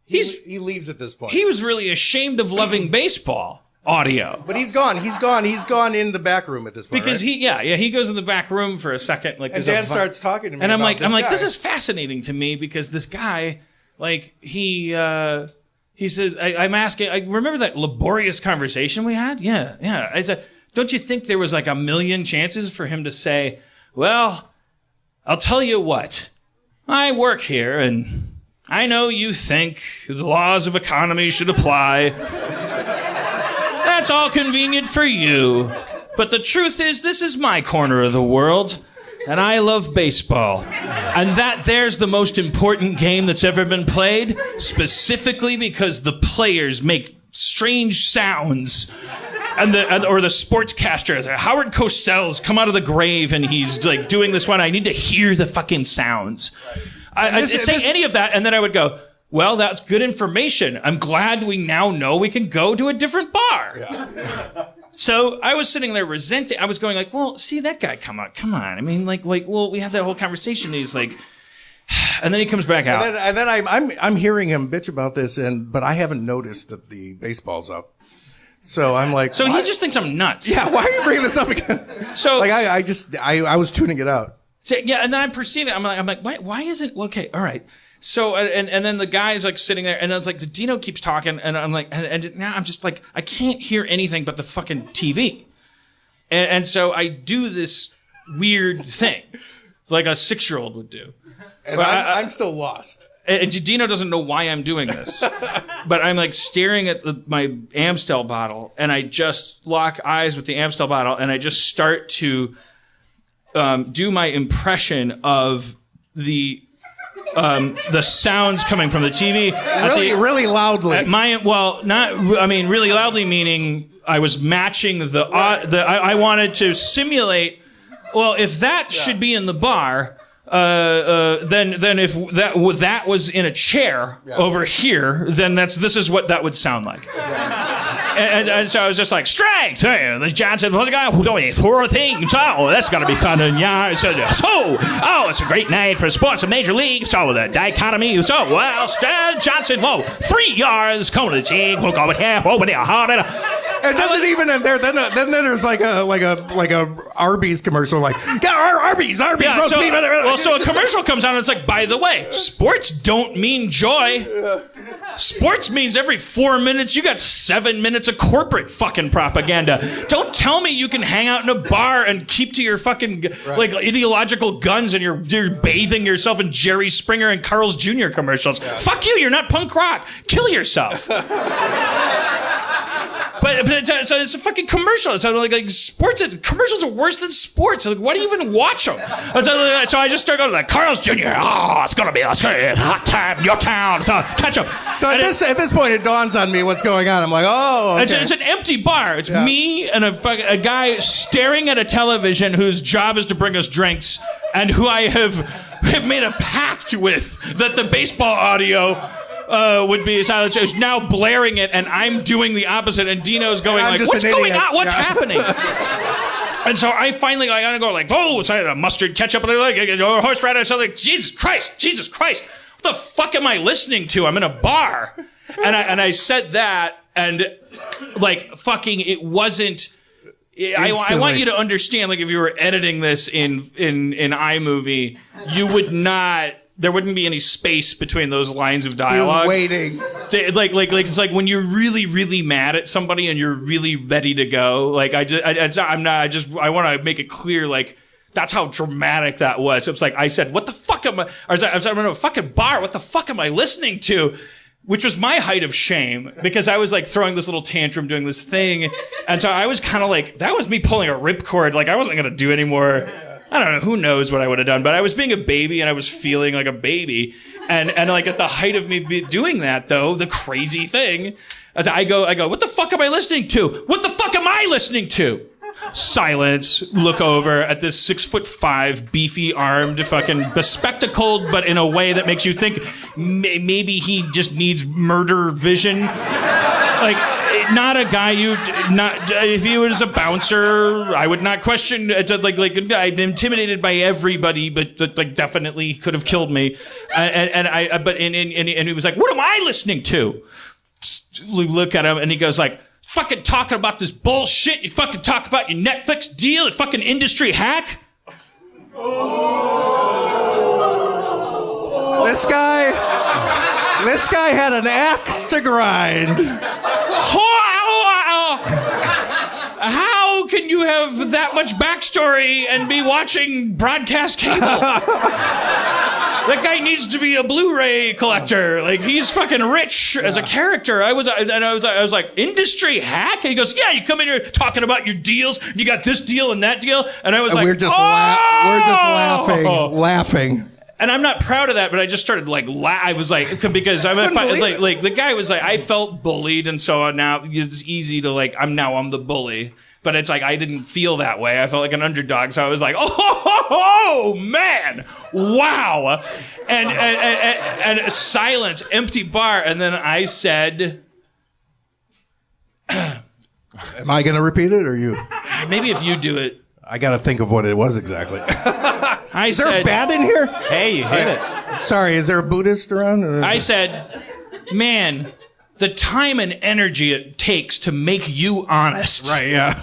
he leaves at this point. He was really ashamed of loving baseball audio. But he's gone in the back room at this point, because right? he goes in the back room for a second. Like, and Dan starts talking to me, and I'm about like, this is fascinating to me, because this guy, like, he says, I'm asking, I remember that laborious conversation we had? Yeah. I said, don't you think there was like a million chances for him to say, well, I'll tell you what, I work here and I know you think the laws of economy should apply. That's all convenient for you. But the truth is, this is my corner of the world, and I love baseball. And there's the most important game that's ever been played, specifically because the players make strange sounds. Or the sportscaster, Howard Cosell's come out of the grave and he's like doing this one. I need to hear the fucking sounds. I'd say any of that, and then I would go, well, that's good information. I'm glad we now know we can go to a different bar. Yeah. So I was sitting there resenting. I was going like, well, see that guy come on. I mean, like, well, we had that whole conversation. And he's like, and then he comes back out. And then I'm hearing him bitch about this, but I haven't noticed that the baseball's up. So I'm like, so he just thinks I'm nuts. Yeah, why are you bringing this up again? So like, I was tuning it out. So, yeah, and then I'm perceiving. I'm like, why isn't? Okay, all right. So and then the guy's like sitting there, and I was like, Dino keeps talking, and I'm like, and now I'm just like, I can't hear anything but the fucking TV, and so I do this weird thing, like a 6-year-old would do. And I'm still lost. And Dino doesn't know why I'm doing this, but I'm like staring at my Amstel bottle, and I just lock eyes with the Amstel bottle, and I just start to do my impression of the sounds coming from the TV. Really loudly. Really loudly meaning I was matching I wanted to simulate. Well, if that should be in the bar. Then if that was in a chair over here, then this is what that would sound like. And so I was just like, strike! The Johnson was going 4 things. Oh, that's gonna be fun. And it's a great night for sports in Major League. So the dichotomy. So well, Johnson, 3 yards, corner to the team. We'll go with half over there. It doesn't even end there. Then there's like a Arby's commercial, like Arby's. Yeah, roast beef. So a commercial comes on and it's like, by the way, sports don't mean joy. Sports means every 4 minutes you got 7 minutes of corporate fucking propaganda. Don't tell me you can hang out in a bar and keep to your fucking like ideological guns and you're bathing yourself in Jerry Springer and Carl's Jr. commercials. Yeah. Fuck you, you're not punk rock. Kill yourself. But so it's a fucking commercial. So like sports commercials are worse than sports. Like, why do you even watch them? So I just start going like Carl's Jr. Oh, it's gonna be a hot time in your town. So catch up. So at this point, it dawns on me what's going on. I'm like, oh, okay. It's an empty bar. It's me and a guy staring at a television whose job is to bring us drinks, and who I have made a pact with that the baseball audio would be silence. Is now blaring it, and I'm doing the opposite, and Dino's going like, "What's going on? What's happening?" And so I finally, I gotta go like, "Oh, it's a mustard ketchup and like horseradish." I'm like, Jesus Christ! What the fuck am I listening to? I'm in a bar, and I said that, and like fucking, it wasn't. I want you to understand, like, if you were editing this in iMovie, you would not. There wouldn't be any space between those lines of dialogue. Waiting. Like it's like when you're really, really mad at somebody and you're really ready to go. Like I want to make it clear, like, that's how dramatic that was. It was like I said, "What the fuck am I?" I was in a fucking bar. What the fuck am I listening to? Which was my height of shame, because I was like throwing this little tantrum, doing this thing. And so I was kind of like, that was me pulling a ripcord. Like, I wasn't going to do any more. I don't know, who knows what I would have done, but I was being a baby and I was feeling like a baby. And like at the height of me doing that, though, the crazy thing, as I go, "What the fuck am I listening to? What the fuck am I listening to?" Silence. Look over at this 6'5", beefy-armed, fucking bespectacled, but in a way that makes you think maybe he just needs murder vision. Like, not a guy if he was a bouncer, I would not question. Like I'm intimidated by everybody, but like definitely could have killed me. And he was like, "What am I listening to?" Look at him, and he goes like, "Fucking talking about this bullshit. You fucking talk about your Netflix deal, you fucking industry hack." This guy had an axe to grind. How can you have that much backstory and be watching broadcast cable? That guy needs to be a Blu-ray collector. Like, he's fucking rich as a character. I was like, industry hack? And he goes, "Yeah, you come in here talking about your deals. You got this deal and that deal." And I was like, we're just laughing. And I'm not proud of that, but I just started like, I was like, because I'm like the guy was like, I felt bullied, and so now it's easy to like, I'm the bully. But it's like, I didn't feel that way. I felt like an underdog. So I was like, oh man, wow. And silence, empty bar. And then I said, "Am I going to repeat it or you?" Maybe if you do it. I got to think of what it was exactly. Is there a bat in here? Hey, you hit it. Sorry, is there a Buddhist around? I said, "Man, the time and energy it takes to make you honest." Right, yeah.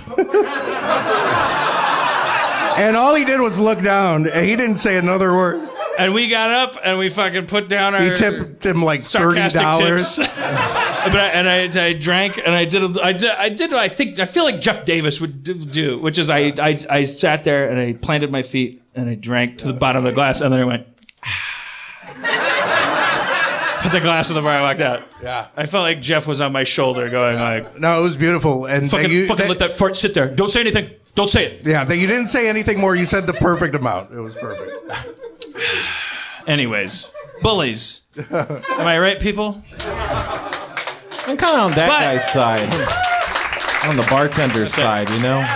And all he did was look down, and he didn't say another word. And we got up and we fucking put down our. He tipped him like $30. I drank and I did what I feel like Jeff Davis would do, which is I sat there and I planted my feet and I drank to the bottom of the glass, and then I went. Put the glass in the bar, I walked out. Yeah. I felt like Jeff was on my shoulder going like... No, it was beautiful. And fucking let that fart sit there. Don't say anything. Don't say it. Yeah, you didn't say anything more. You said the perfect amount. It was perfect. Anyways, bullies. Am I right, people? I'm kind of on that guy's side. On the bartender's side, you know?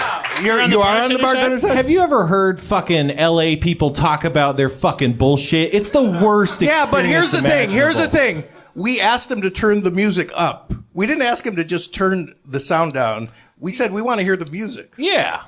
You are on the bartender's side? Have you ever heard fucking LA people talk about their fucking bullshit? It's the worst experience. Yeah, but here's the thing. We asked him to turn the music up. We didn't ask him to just turn the sound down. We said we want to hear the music. Yeah.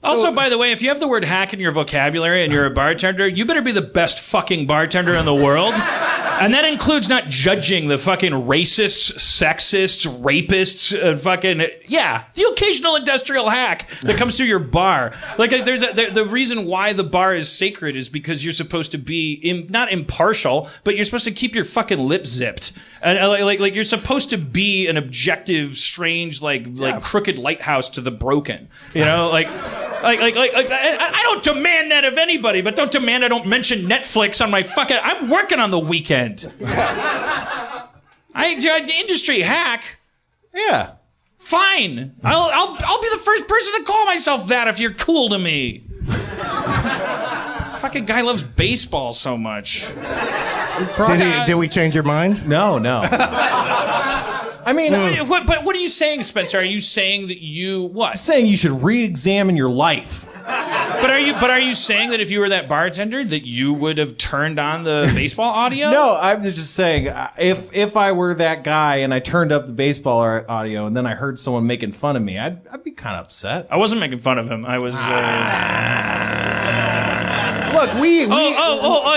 Also, by the way, if you have the word hack in your vocabulary and you're a bartender, you better be the best fucking bartender in the world. And that includes not judging the fucking racists, sexists, rapists, the occasional industrial hack that comes through your bar. Like, the reason why the bar is sacred is because you're supposed to be not impartial, but you're supposed to keep your fucking lips zipped. And like you're supposed to be an objective, strange, like crooked lighthouse to the broken. You know, I don't demand that of anybody, but don't demand I don't mention Netflix on my fucking. I'm working on the weekend. Industry hack. Yeah. Fine. I'll be the first person to call myself that if you're cool to me. Fucking guy loves baseball so much. Did we change your mind? No. I mean, but what are you saying, Spencer? Are you saying that what? I'm saying you should re-examine your life. But are you saying that if you were that bartender that you would have turned on the baseball audio? No, I'm just saying if I were that guy and I turned up the baseball audio and then I heard someone making fun of me, I'd be kind of upset. I wasn't making fun of him. I was. Look,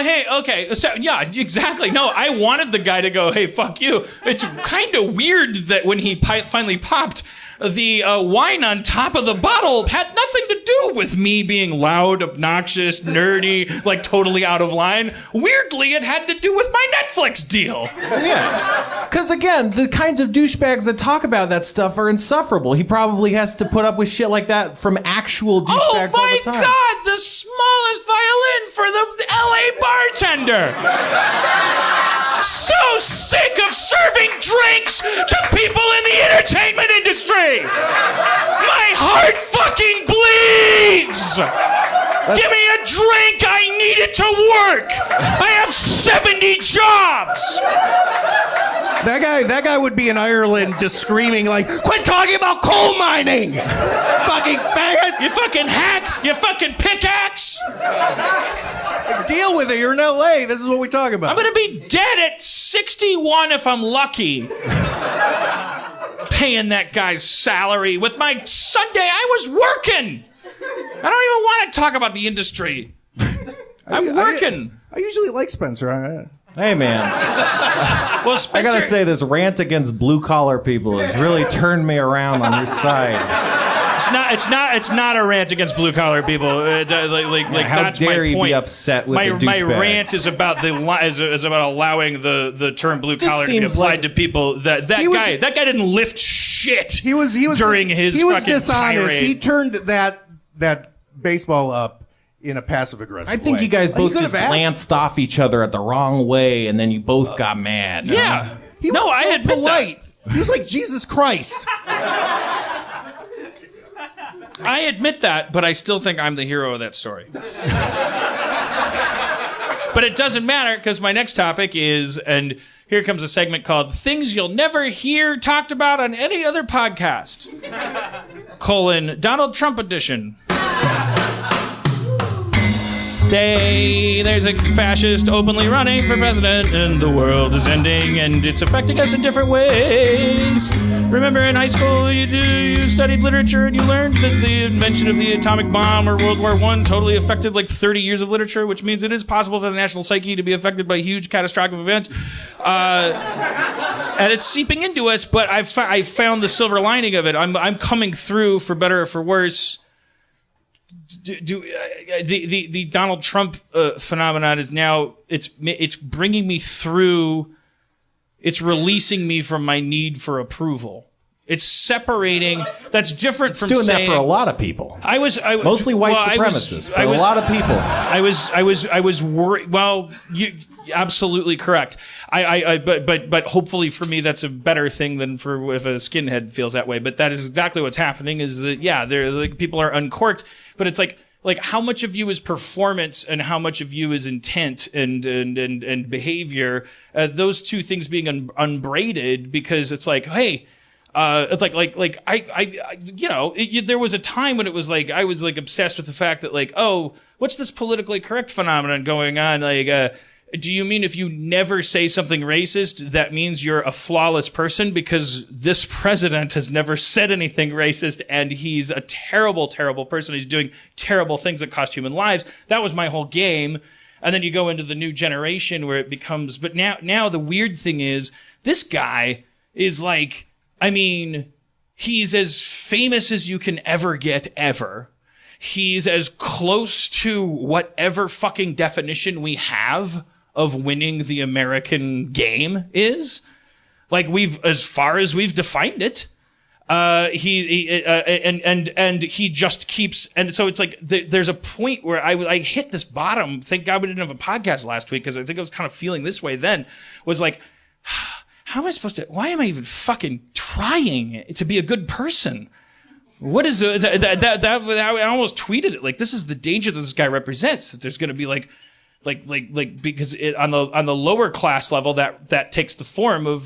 hey, okay. So, yeah, exactly. No, I wanted the guy to go, hey, fuck you. It's kind of weird that when he finally popped, the wine on top of the bottle had nothing to do with me being loud, obnoxious, nerdy, like totally out of line. Weirdly, it had to do with my Netflix deal. Yeah. Because, again, the kinds of douchebags that talk about that stuff are insufferable. He probably has to put up with shit like that from actual douchebags all the time. Oh, my God! The smallest violin for the L.A. bartender! So sick of serving drinks to people in the entertainment industry! My heart fucking bleeds! Give me a drink! I need it to work! I have 70 jobs! That guy would be in Ireland just screaming like, quit talking about coal mining! Fucking faggots! You fucking hack! You fucking pickaxe! Deal with it. You're in L.A. This is what we talk about. I'm gonna be dead at 61 if I'm lucky. Paying that guy's salary with my Sunday. I was working. I don't even want to talk about the industry. I'm working. I usually like Spencer. Hey, man. Well, Spencer, I gotta say, this rant against blue-collar people has really turned me around on your side. It's not a rant against blue-collar people. How that's dare my you point. be upset with the douchebags? My rant is about about allowing the term blue-collar to be applied to people. That guy didn't lift shit. He was during his he was fucking dishonest. tirade. He turned that baseball up in a passive-aggressive way. I think you guys both just glanced off each other at the wrong way, and then you both got mad. Yeah. He was I admit polite. He was like Jesus Christ. I admit that, but I still think I'm the hero of that story. But it doesn't matter, because my next topic is, and here comes a segment called Things You'll Never Hear Talked About on Any Other Podcast. Donald Trump edition. There's a fascist openly running for president, and the world is ending, and it's affecting us in different ways. Remember in high school you studied literature and you learned that the invention of the atomic bomb or World War I totally affected like 30 years of literature, which means it is possible for the national psyche to be affected by huge catastrophic events. And it's seeping into us, but I found the silver lining of it. I'm coming through, for better or for worse. The Donald Trump phenomenon is now it's bringing me through. It's releasing me from my need for approval. It's separating. That's different from doing saying, that for a lot of people. Mostly white supremacists, but a lot of people. I was worried. Well, you absolutely correct. But hopefully for me that's a better thing than for if a skinhead feels that way. But that is exactly what's happening. Is that people are uncorked, but it's like how much of you is performance and how much of you is intent and behavior. Those two things being unbraided, because it's like, hey. It's there was a time when it was like I was like obsessed with the fact that like, oh, what's this politically correct phenomenon going on? Like, do you mean if you never say something racist, that means you're a flawless person? Because this president has never said anything racist, and he's a terrible, terrible person. He's doing terrible things that cost human lives. That was my whole game. And then you go into the new generation where it becomes, but now the weird thing is this guy is like, I mean, he's as famous as you can ever get ever. He's as close to whatever fucking definition we have of winning the American game is. Like as far as we've defined it. And he just keeps, and so it's like there's a point where I hit this bottom. Thank God we didn't have a podcast last week, because I think I was kind of feeling this way then. Was like, how am I supposed to? Why am I even fucking trying to be a good person? What is that? I almost tweeted it like, this is the danger that this guy represents. That there's going to be like because on the lower class level that takes the form of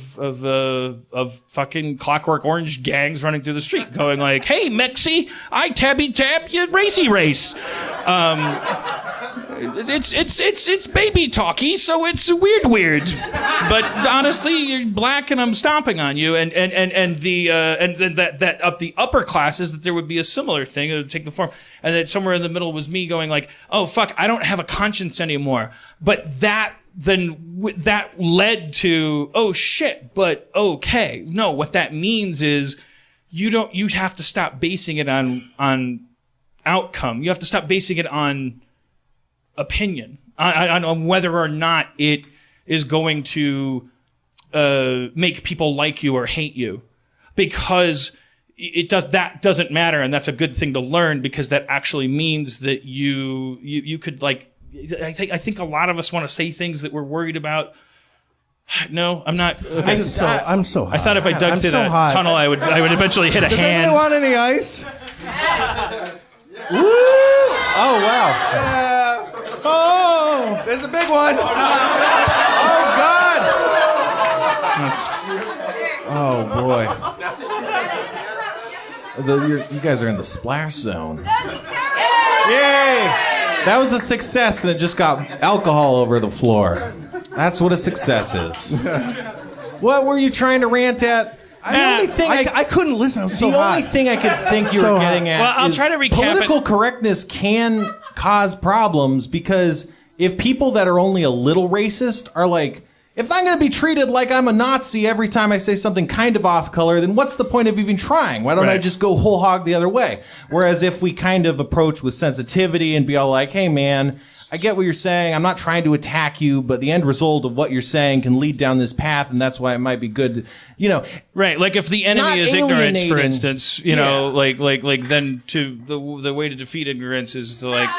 fucking Clockwork Orange gangs running through the street going like, hey Mexi, I tabby tab you racy race. It's baby talky, so it's weird. But honestly, you're black and I'm stomping on you, and that up the upper classes that there would be a similar thing. It would take the form, and that somewhere in the middle was me going like, oh fuck, I don't have a conscience anymore. But that led to, oh shit, but okay. No, what that means is you have to stop basing it on outcome. You have to stop basing it on opinion, on whether or not it is going to make people like you or hate you, because that doesn't matter, and that's a good thing to learn, because that actually means that you could like. I think a lot of us want to say things that we're worried about. No, I'm not. Okay. I'm so hot. I thought if I dug through that tunnel, I would eventually hit a hand. Does anyone want any ice? Woo! Oh wow. Oh, there's a big one. Oh God. Oh boy. You guys are in the splash zone. Yay! That was a success, and it just got alcohol over the floor. That's what a success is. What were you trying to rant at? The only thing I couldn't listen. I was so hot. The only thing I could think you were getting at I'll try to recap political correctness can cause problems, because if people that are only a little racist are like, if I'm going to be treated like I'm a Nazi every time I say something kind of off color, then what's the point of even trying? Why don't I just go whole hog the other way? Whereas if we kind of approach with sensitivity and be all like, hey man, I get what you're saying. I'm not trying to attack you, but the end result of what you're saying can lead down this path, and that's why it might be good, Right, like if the enemy is ignorance, for instance, like then the way to defeat ignorance is to like,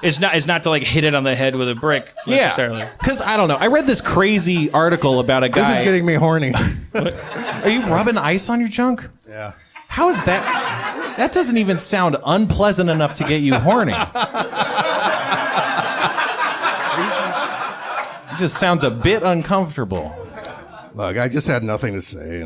is not to like hit it on the head with a brick necessarily. Yeah, because I don't know. I read this crazy article about a guy. This is getting me horny. Are you rubbing ice on your junk? Yeah. How is that? That doesn't even sound unpleasant enough to get you horny. It just sounds a bit uncomfortable. Look, I just had nothing to say.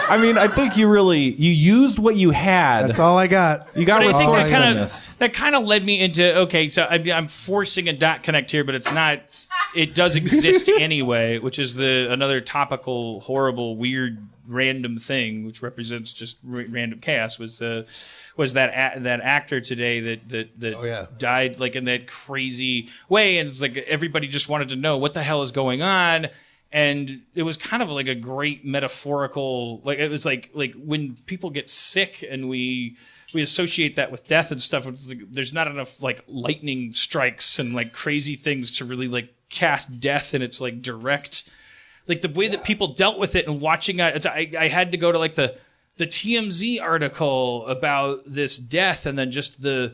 I mean, I think you used what you had. That's all I got. You got resourcefulness. That kind of led me into, okay, so I'm forcing a dot connect here, but it's not. It does exist anyway, which is another topical, horrible, weird, random thing, which represents just random chaos. Was that actor today that died like in that crazy way, and it's like everybody just wanted to know what the hell is going on. And it was kind of like a great metaphorical, like it was like when people get sick and we associate that with death and stuff. It's like, there's not enough like lightning strikes and like crazy things to really like cast death in its like direct, like the way that people dealt with it. And watching it, I had to go to like the TMZ article about this death, and then just the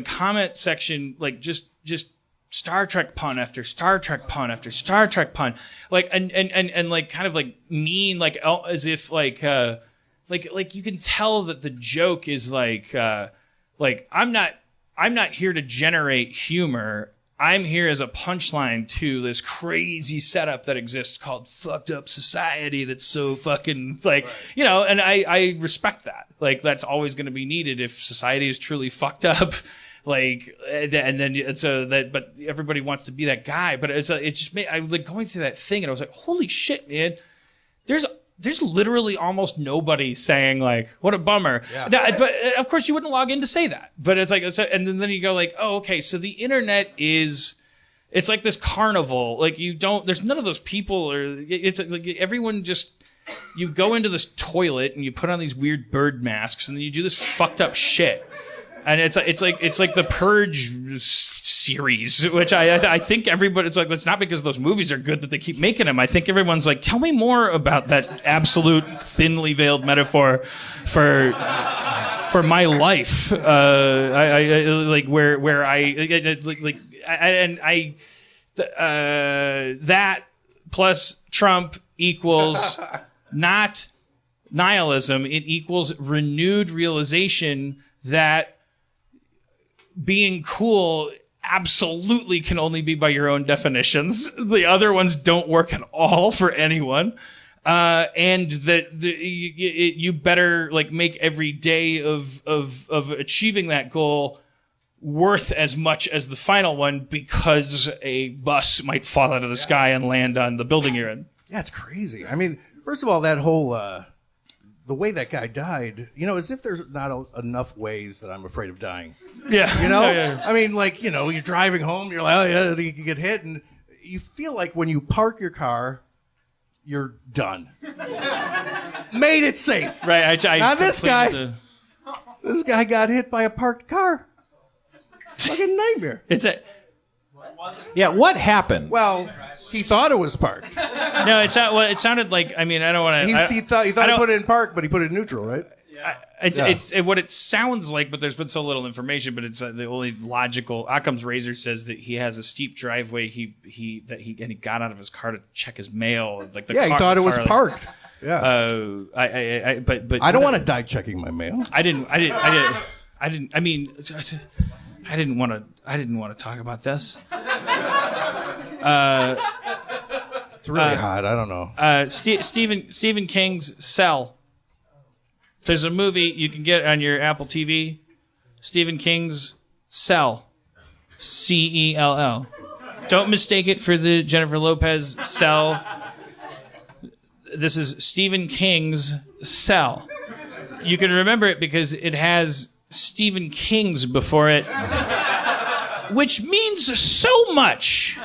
comment section, like just Star Trek pun after Star Trek pun after Star Trek pun, like and like kind of like mean, like as if like you can tell that the joke is like I'm not here to generate humor. I'm here as a punchline to this crazy setup that exists called fucked up society that's so fucking like, and I respect that. Like that's always going to be needed if society is truly fucked up. Like, and then but everybody wants to be that guy. But it just made, I was like going through that thing, and I was like, holy shit, man. There's literally almost nobody saying like, what a bummer. Yeah. Now, but of course you wouldn't log in to say that. But it's like, and then you go like, oh, okay. So the internet it's like this carnival. Like there's none of those people, or it's like everyone just, you go into this toilet and you put on these weird bird masks and then you do this fucked up shit. And it's like the Purge series, which I think everybody, it's like, that's not because those movies are good that they keep making them. I think everyone's like, tell me more about that absolute thinly veiled metaphor for my life. That plus Trump equals not nihilism. It equals renewed realization that being cool absolutely can only be by your own definitions. The other ones don't work at all for anyone. And that you better like make every day of achieving that goal worth as much as the final one, because a bus might fall out of the sky and land on the building you're in. Yeah, it's crazy. I mean, first of all, that whole the way that guy died, as if there's not enough ways that I'm afraid of dying. Yeah. Yeah. I mean, like, you're driving home, you're like, oh yeah, you can get hit, and you feel like when you park your car, you're done. Made it safe. Right. Now this guy got hit by a parked car. Fucking nightmare. What happened? Well, he thought it was parked. No, it's not. Well, it sounded like. I mean, I don't want to. He thought he put it in park, but he put it in neutral, right? It's what it sounds like, but there's been so little information. But it's the only logical. Occam's razor says that he has a steep driveway. He got out of his car to check his mail. Like he thought it was parked. Yeah. But I don't want to die checking my mail. I didn't want to talk about this. It's really hot. I don't know. Stephen King's Cell. There's a movie you can get on your Apple TV. Stephen King's Cell. Cell. Don't mistake it for the Jennifer Lopez Cell. This is Stephen King's Cell. You can remember it because it has Stephen King's before it, which means so much.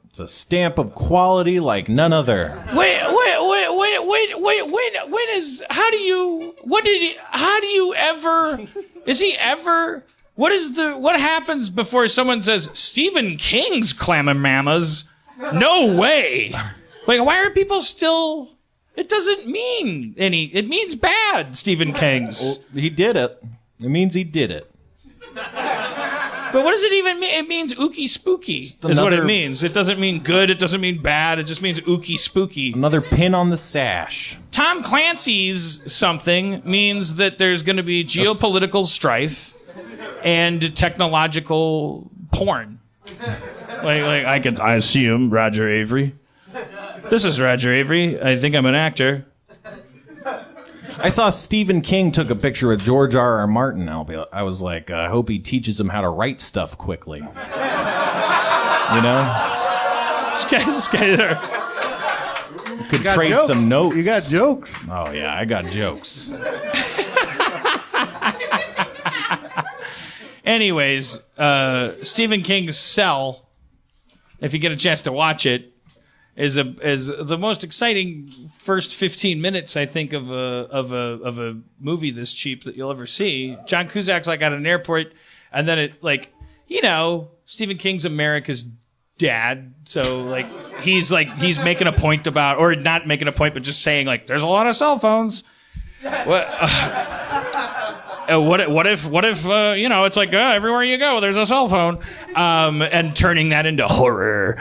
It's a stamp of quality like none other. When what happens before someone says Stephen King's Clamamas? No way. Like, why are people still, it doesn't mean it means bad, Stephen King's. Well, he did it. It means he did it. But what does it even mean? It means ooky spooky is what it means. It doesn't mean good. It doesn't mean bad. It just means ooky spooky. Another pin on the sash. Tom Clancy's something means that there's going to be geopolitical strife and technological porn. I see him, Roger Avery. This is Roger Avery. I think I'm an actor. I saw Stephen King took a picture with George R.R. Martin. I was like, I hope he teaches him how to write stuff quickly. This guy could trade jokes. some notes. You got jokes. Oh, yeah, I got jokes. Anyways, Stephen King's Cell, if you get a chance to watch it, is the most exciting first 15 minutes, I think, of a movie this cheap that you'll ever see. John Cusack's like at an airport, and then Stephen King's America's dad, so he's making a point about, or not making a point, but just saying there's a lot of cell phones. What if it's like everywhere you go there's a cell phone, and turning that into horror.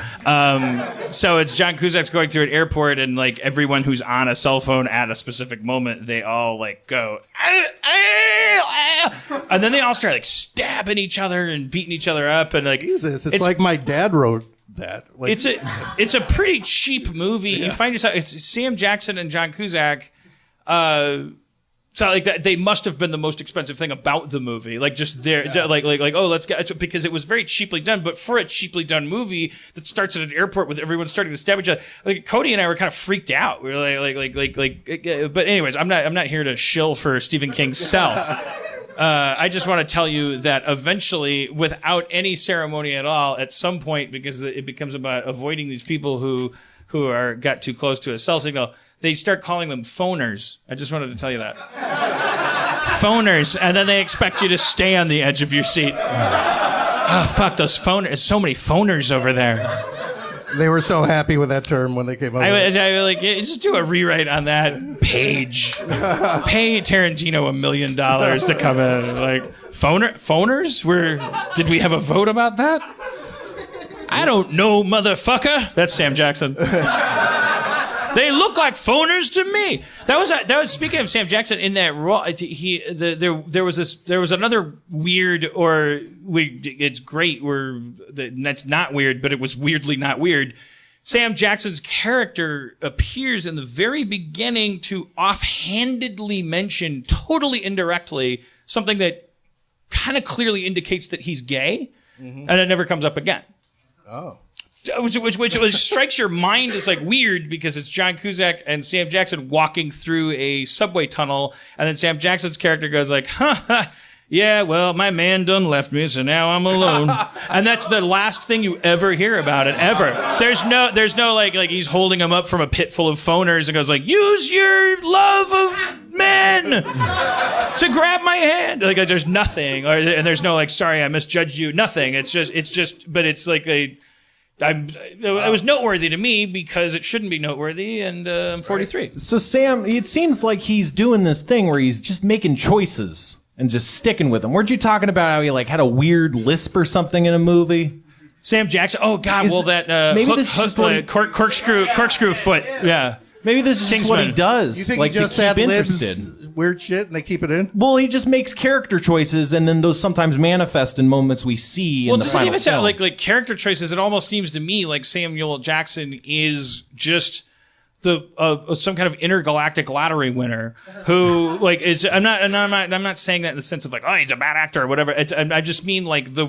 So it's John Cusack's going through an airport, and everyone who's on a cell phone at a specific moment, they all go, and then they all start stabbing each other and beating each other up, and Jesus, it's like my dad wrote that. It's a pretty cheap movie. Yeah. You find yourself, it's Sam Jackson and John Cusack. So they must have been the most expensive thing about the movie. Let's get, because it was very cheaply done. But for a cheaply done movie that starts at an airport with everyone starting to stab each other, Cody and I were kind of freaked out. We were but anyways, I'm not here to shill for Stephen King's Cell. I just want to tell you that eventually, without any ceremony at all, at some point, because it becomes about avoiding these people who got too close to a cell signal, they start calling them phoners. I just wanted to tell you that. Phoners. And then they expect you to stay on the edge of your seat. Oh, fuck, those phoners. There's so many phoners over there. They were so happy with that term when they came up with it. Just do a rewrite on that page. Pay Tarantino $1 million to come in. Phoners? Did we have a vote about that? I don't know, motherfucker. That's Sam Jackson. They look like phoners to me. That was speaking of Sam Jackson in that role. There was another weird it's great that's not weird, but it was weirdly not weird. Sam Jackson's character appears in the very beginning to offhandedly mention, totally indirectly, something that kind of clearly indicates that he's gay, and it never comes up again. Oh. Which strikes your mind as like weird because it's John Cusack and Sam Jackson walking through a subway tunnel, and then Sam Jackson's character goes like, yeah, well, my man done left me, so now I'm alone. And that's the last thing you ever hear about it, ever. There's no like he's holding him up from a pit full of phoners and goes like, use your love of men to grab my hand. Like, there's nothing. And there's no like, sorry, I misjudged you. Nothing. It's just, but it's like it was noteworthy to me because it shouldn't be noteworthy, and I'm 43. So Sam, it seems like he's doing this thing where he's just making choices and just sticking with them. Weren't you talking about how he like had a weird lisp or something in a movie? Sam Jackson. Oh God. Maybe this is corkscrew foot. Yeah. Maybe this is just what he does. You think like he just to keep ad-libs weird shit and they keep it in? Well, he just makes character choices, and then those sometimes manifest in moments we see in the final film. Well, like character choices. It almost seems to me like Samuel Jackson is just some kind of intergalactic lottery winner who like is. I'm not saying that in the sense of like, oh, he's a bad actor or whatever. I just mean like the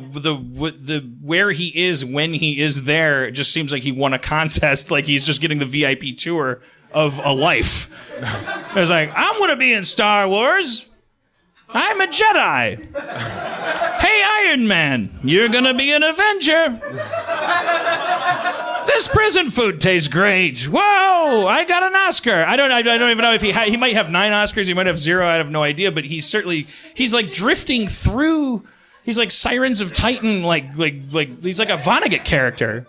where he is when he is there. It just seems like he won a contest. Like he's just getting the VIP tour of a life. It's like, I'm gonna be in Star Wars. I'm a Jedi. Hey, Iron Man, you're gonna be an Avenger. This prison food tastes great. Whoa, I got an Oscar. I don't even know if he might have 9 Oscars. He might have 0. I have no idea. But he's like drifting through. He's like Sirens of Titan. Like he's like a Vonnegut character.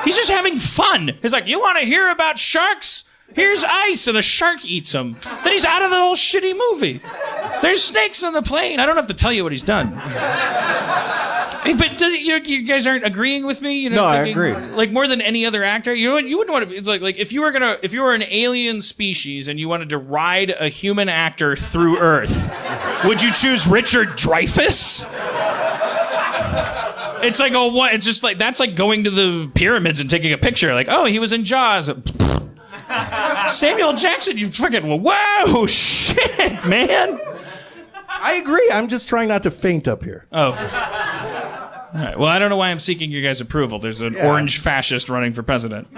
He's just having fun. He's like, you want to hear about sharks? Here's ice, and a shark eats him. Then he's out of the whole shitty movie. There's snakes on the plane. I don't have to tell you what he's done. But you guys aren't agreeing with me? You know, no, I agree. Like more than any other actor, you wouldn't want to. It's like if you were an alien species and you wanted to ride a human actor through Earth, would you choose Richard Dreyfuss? It's like it's just like that's like going to the pyramids and taking a picture. Like, oh, he was in Jaws. Samuel Jackson, you fucking whoa, shit, man. I agree. I'm just trying not to faint up here. Oh. All right. Well, I don't know why I'm seeking your guys' approval. There's an orange fascist running for president.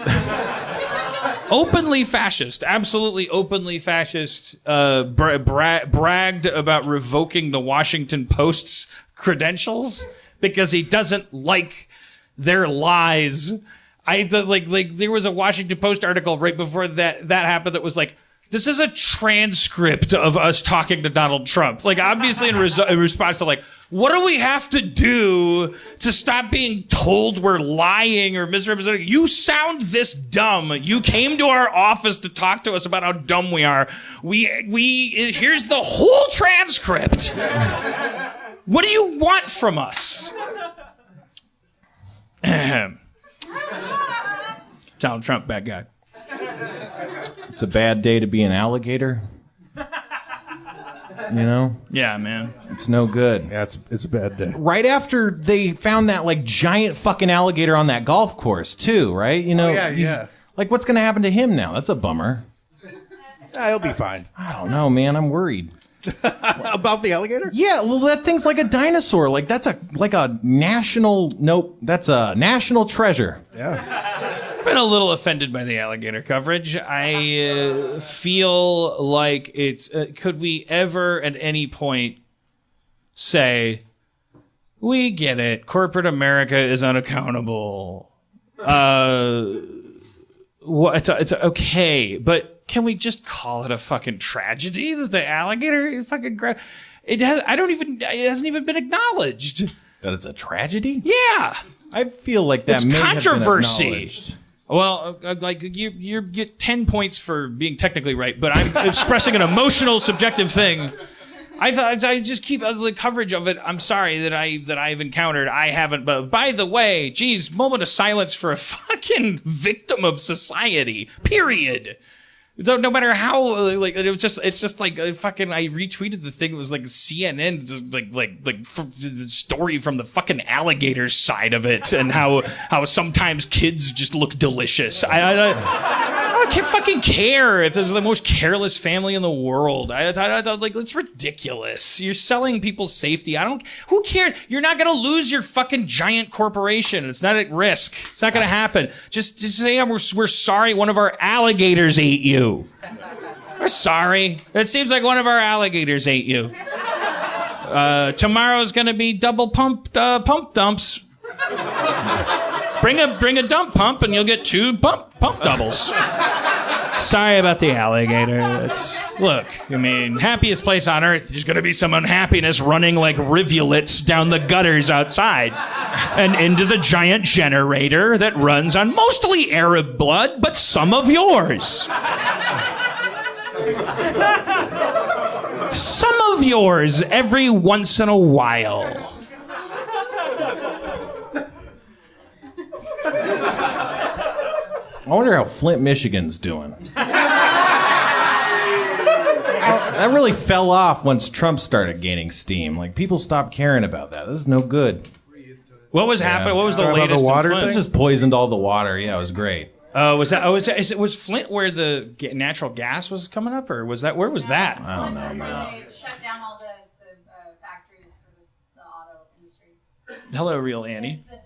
Openly fascist. Absolutely openly fascist. Bragged about revoking the Washington Post's credentials because he doesn't like their lies. There was a Washington Post article right before that happened that was like, this is a transcript of us talking to Donald Trump. Like, obviously in response to like, what do we have to do to stop being told we're lying or misrepresenting? You sound this dumb. You came to our office to talk to us about how dumb we are. Here's the whole transcript. What do you want from us? Donald Trump, bad guy. It's a bad day to be an alligator. You know? Yeah, man. It's no good. Yeah, it's a bad day. Right after they found that like giant fucking alligator on that golf course too, right? You know? Yeah. Like what's gonna happen to him now? That's a bummer. He'll be fine. I don't know, man. I'm worried. About the alligator? Yeah, well, that thing's like a dinosaur. Like that's a national. Nope, that's a national treasure. Yeah. I've been a little offended by the alligator coverage. I feel like it's. Could we ever, at any point, say, "We get it. Corporate America is unaccountable." It's okay, but. Can we just call it a fucking tragedy that the alligator fucking it hasn't even been acknowledged. That it's a tragedy? Yeah. I feel like that may controversy. Have been acknowledged. Well, like you get 10 points for being technically right, but I'm expressing an emotional, subjective thing. I just keep the coverage of it. I'm sorry that I've encountered. I haven't. But by the way, geez, moment of silence for a fucking fucking victim of society. Period. So no matter how, like, it's just like fucking. I retweeted the thing. It was like CNN, like story from the fucking alligators side of it, and how sometimes kids just look delicious. I don't fucking care if there's the most careless family in the world. Like, it's ridiculous. You're selling people's safety. Who cares? You're not gonna lose your fucking giant corporation. It's not at risk. It's not gonna happen. Just say we're sorry. One of our alligators ate you. We're sorry. It seems like one of our alligators ate you. Tomorrow's gonna be double pump dumps. Bring a dump pump and you'll get 2 pump doubles. Sorry about the alligator. Look, I mean, happiest place on earth. There's gonna be some unhappiness running like rivulets down the gutters outside and into the giant generator that runs on mostly Arab blood, but some of yours. Some of yours every once in a while. I wonder how Flint, Michigan's doing. That really fell off once Trump started gaining steam. Like, people stopped caring about that. This is no good. What was happening? What was the latest? The water It just poisoned all the water. Yeah, it was great. Was Flint where the natural gas was coming up, or was that where was that? I don't know, man. They shut down all the factories for the auto industry. Hello, real Annie. The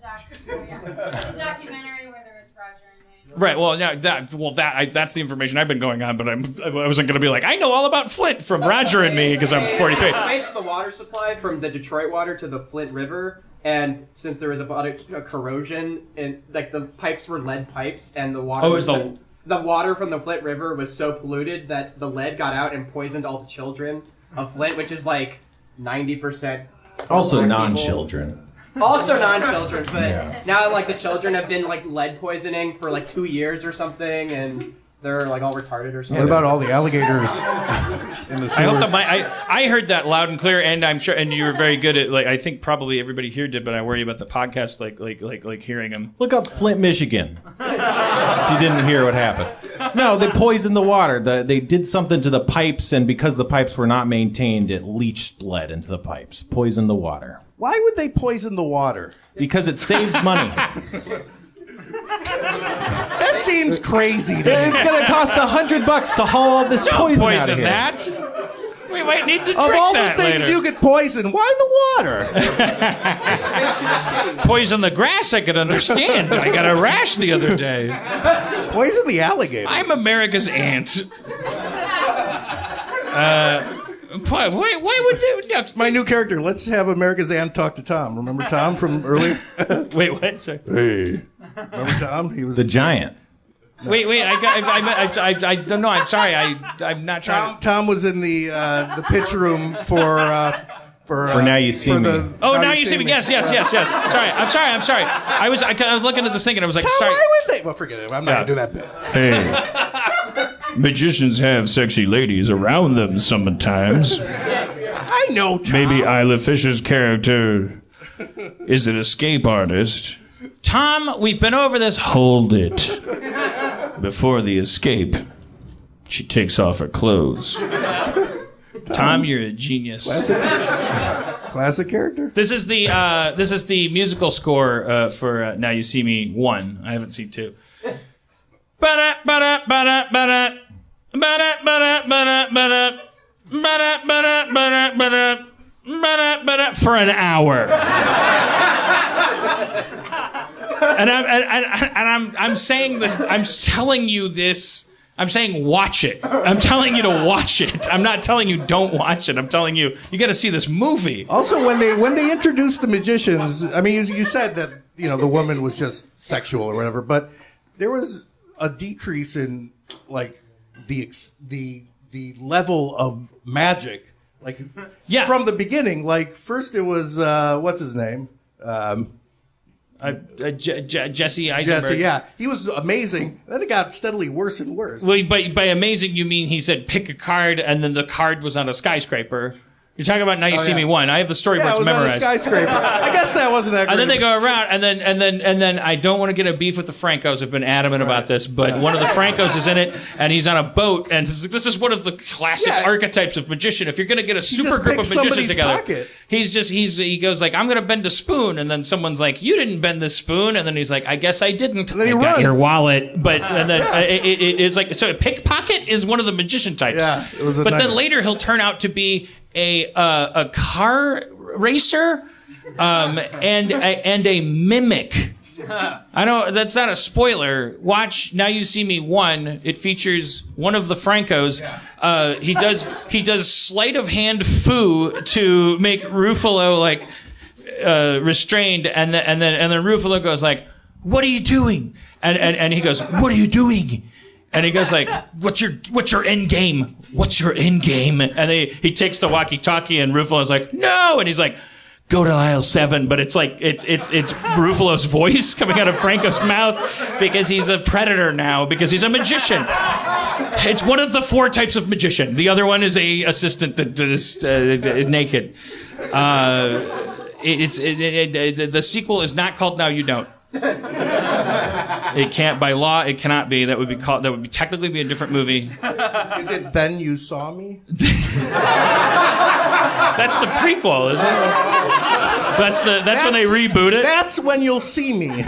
documentary where there was Roger and Wayne. Right. Well, yeah. That's the information I've been going on, but I wasn't going to be like, I know all about Flint from Roger and me because I'm 43. Switched the water supply from the Detroit water to the Flint River. And since there was a corrosion, and like the pipes were lead pipes, and the water the water from the Flint River was so polluted that the lead got out and poisoned all the children of Flint, which is like 90%. Also non-children. Also non-children, but now like the children have been like lead poisoning for like 2 years or something, and they're like all retarded or something. What about all the alligators in the sewers? I hope that I heard that loud and clear, and I'm sure, and you were very good at, like, I think probably everybody here did, but I worry about the podcast, like hearing them. Look up Flint, Michigan. If you didn't hear what happened. No, they poisoned the water. They did something to the pipes, and because the pipes were not maintained, it leached lead into the pipes, poisoned the water. Why would they poison the water? Because it saved money. That seems crazy to me. It's going to cost $100 to haul all this Don't poison out of here. that. We might need to drink Of all the that things later. you could poison, why the water? Poison the grass, I could understand. I got a rash the other day. Poison the alligators. I'm America's aunt. Why would they? No, My new character. Let's have America's Aunt talk to Tom. Remember Tom from earlier? wait, what? Sorry. Hey. Remember Tom? He was the giant. Wait, I don't know. I'm sorry. I'm not trying. Tom was in the pitch room for Now You See Me. Now You See Me. Yes. Sorry. I'm sorry. I was looking at this thing and I was like, Tom, sorry. why would they? Well, forget it. I'm not gonna do that bit. Hey, magicians have sexy ladies around them sometimes. I know, Tom. Maybe Isla Fisher's character is an escape artist. Tom, we've been over this. Hold it. Before the escape, she takes off her clothes. Tom, you're a genius. Classic character. This is the musical score for Now You See Me 1. I haven't seen 2. For an hour. And I'm saying this. I'm telling you this. I'm saying watch it. I'm telling you to watch it. I'm not telling you don't watch it. I'm telling you got to see this movie. Also, when they introduced the magicians, I mean, you said that the woman was just sexual or whatever, but there was a decrease in like the level of magic, like from the beginning. Like first it was what's his name. Jesse Eisenberg. Jesse, he was amazing. Then it got steadily worse and worse. Well, by amazing you mean he said pick a card, and then the card was on a skyscraper, You're talking about Now You See Me 1. I have the storyboards memorized. Yeah, it was on a skyscraper. I guess that wasn't that great. And then they go around, and then I don't want to get a beef with the Francos. I've been adamant about this, but one of the Francos is in it, and he's on a boat, and this is one of the classic archetypes of magician. If you're going to get a super group of magicians together, he goes like, I'm going to bend a spoon, and then someone's like, you didn't bend this spoon, and then he's like, I guess I didn't. And then he I got runs. your wallet, but and then it's like, so a pickpocket is one of the magician types. Yeah, it was a but nightmare. then later he'll turn out to be a car racer, and a mimic. I know that's not a spoiler. Watch Now You See Me 1. It features one of the Francos. He does sleight of hand foo to make Ruffalo like restrained, and then Ruffalo goes like, "What are you doing?" And he goes, "What are you doing?" And he goes like, "What's your end game? What's your end game?" And he takes the walkie-talkie, and Ruffalo's like, "No!" And he's like, "Go to aisle 7." But it's like it's Ruffalo's voice coming out of Franco's mouth because he's a predator now, because he's a magician. It's one of the 4 types of magician. The other one is a assistant that is naked. The sequel is not called Now You Don't. It can't, by law, it cannot be. That would technically be a different movie. Is it Then You Saw Me? That's the prequel, isn't it? That's when they reboot it. That's when you'll see me.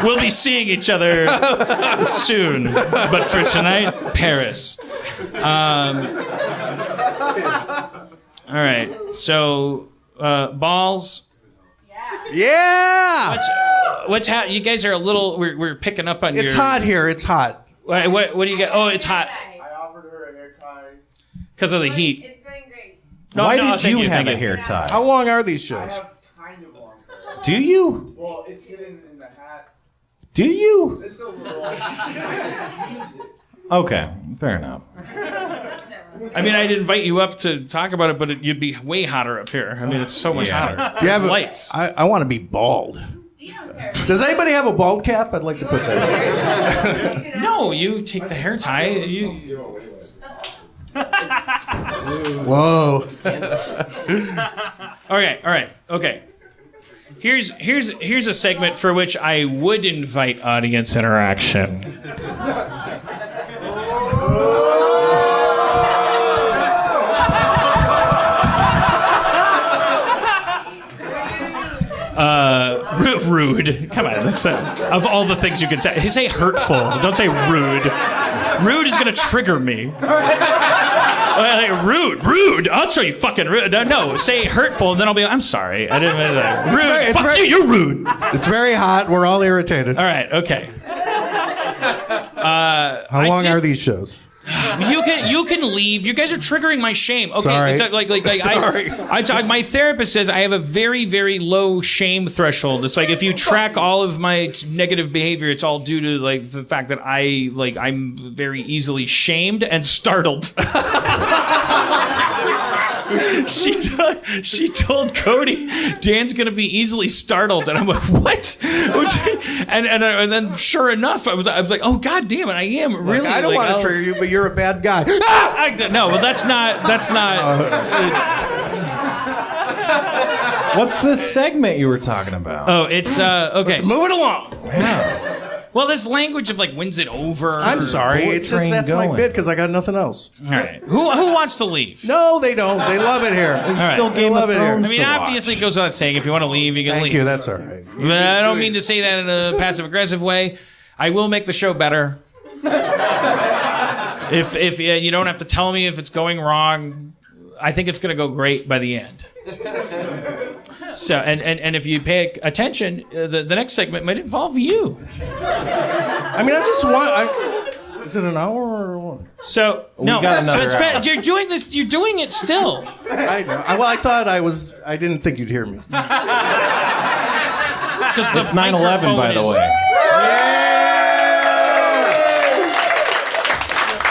We'll be seeing each other soon, but for tonight, Paris. All right, so balls. Yeah. What's hot? You guys are a little. We're picking up on It's hot here. It's hot. What do you get? Oh, it's hot. I offered her a hair tie. Because of the heat. It's going great. Why did you have a hair tie? How long are these shows? I have kind of long hair. Do you? Well, it's hidden in the hat. Do you? It's a little. Okay, fair enough. I mean, I'd invite you up to talk about it, but you'd be way hotter up here. I mean, it's so much hotter. You have lights. I want to be bald. Does anybody have a bald cap? I'd like to put that. No, you take the hair tie. Whoa. Okay. Here's a segment for which I would invite audience interaction. Rude. Come on. That's of all the things you can say hurtful. Don't say rude. Rude is going to trigger me. Rude. I'll show you fucking rude. No, say hurtful, and then I'll be. I'm sorry. I didn't mean that. Rude. Fuck you. You're rude. It's very hot. We're all irritated. All right. Okay. How long are these shows? You can leave. You guys are triggering my shame. Okay, sorry. Sorry. My therapist says I have a very, very low shame threshold. It's like if you track all of my negative behavior, it's all due to like the fact that I'm very easily shamed and startled. She told Cody, Dan's gonna be easily startled, and I'm like, what? And then sure enough, I was like, oh god damn it, I am really. I don't want to trigger you, but you're a bad guy. No, well that's not. What's this segment you were talking about? Oh, it's okay. Let's move it along. Yeah. Well, this language of like wins it over. I'm sorry. It's just that's my bit because I got nothing else. All right. Who wants to leave? No, they don't. They love it here. There's still Game of Thrones. I mean, obviously, it goes without saying. If you want to leave, you can leave. Thank you. That's all right. But I don't mean to say that in a passive aggressive way. I will make the show better. If you don't have to tell me if it's going wrong, I think it's going to go great by the end. So and if you pay attention, the next segment might involve you. I mean, I just want. Is it an hour or what? So no, you're doing this. You're doing it still. I know. Well, I thought I was. I didn't think you'd hear me. It's 9/11, by the way.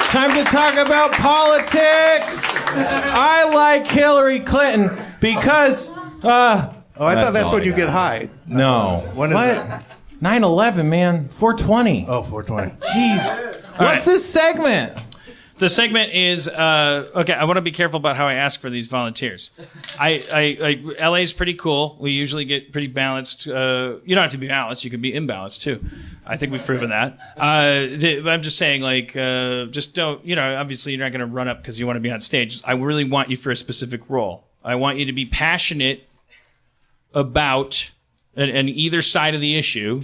Time to talk about politics. I like Hillary Clinton because. I thought that's when you get high. No. When is that? 9/11, man. 420. Oh, 420. Jeez. What's this segment? The segment is okay. I want to be careful about how I ask for these volunteers. LA is pretty cool. We usually get pretty balanced. You don't have to be balanced. You can be imbalanced too. I think we've proven that. I'm just saying, like, just don't. Obviously, you're not going to run up because you want to be on stage. I really want you for a specific role. I want you to be passionate about and either side of the issue.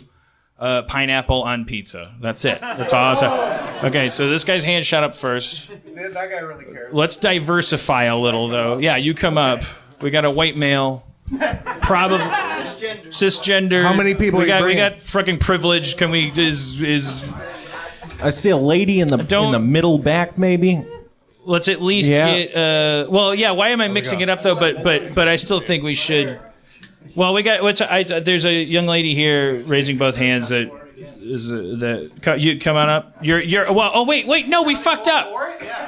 Pineapple on pizza. That's it. That's all I'm saying. Okay, so this guy's hand shot up first. That guy really cares. Let's diversify a little, though. Yeah, you come up. We got a white male. Probably cisgender. How many people we got freaking privilege. Can we is I see a lady in the middle back, maybe. Let's at least get why am I mixing it up though? But I still think we should. Well, we got there's a young lady here raising both hands that you come on up. You're well. Oh wait, no, we fucked up.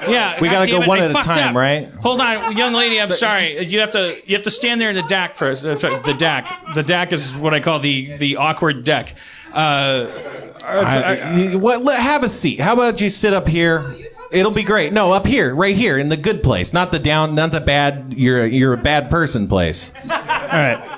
Yeah, we gotta go one at a time, right? Hold on, young lady. I'm sorry. You have to stand there in the DAC first. The DAC is what I call the awkward deck. Have a seat. How about you sit up here? It'll be great. No, up here, right here, in the good place, not the bad. You're a bad person place. All right.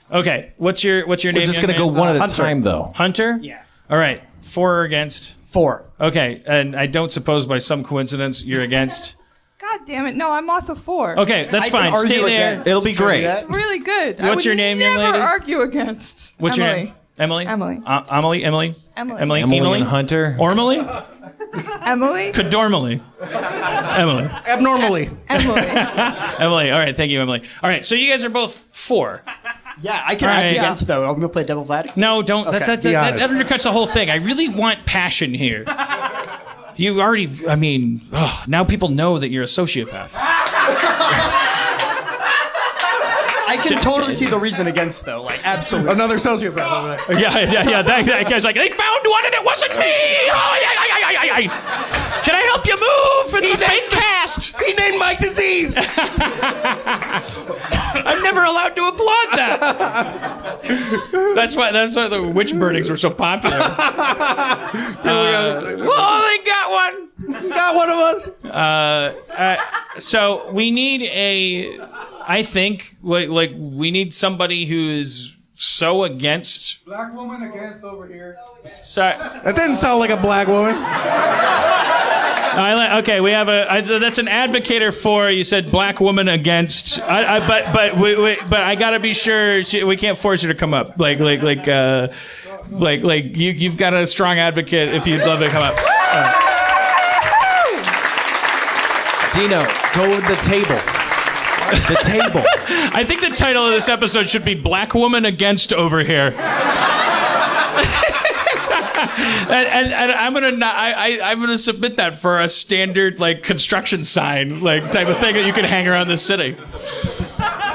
Okay. What's your name? We're just gonna go one at a time, though. Hunter? Yeah. All right. 4 or against? 4. Okay. And I don't suppose by some coincidence you're against? God damn it. No, I'm also 4. Okay, that's fine. Stay there. Against. It'll be great. It's really good. What's your name, young lady? Never argue against. What's Emily. your name? Emily? Emily. Emily? Emily and Hunter. Ormally? Emily? Cadormally? Emily. Abnormally. Emily. Emily. All right, thank you, Emily. All right, so you guys are both 4. Yeah, I can argue against, though. I'm going to play devil's advocate. No, don't. Okay. That undercuts the whole thing. I really want passion here. You already, now people know that you're a sociopath. I can totally see the reason against, though. Like, absolutely. Another sociopath over there. Yeah. That guy's like, they found one and it wasn't me. Oh, yeah. Can I help you move? It's a fake cast. He named my disease. I'm never allowed to applaud that. That's why the witch burnings were so popular. They got one. Got one of us. So we need I think we need somebody who is so against. Black woman against over here. Sorry. That didn't sound like a black woman. Okay, we have that's an advocator for. You said black woman against. But I gotta be sure we can't force her to come up. You've got a strong advocate if you'd love to come up. Dino, go to the table. The table. I think the title of this episode should be Black Woman Against Over Here. and I'm gonna submit that for a standard construction sign type of thing that you can hang around the city.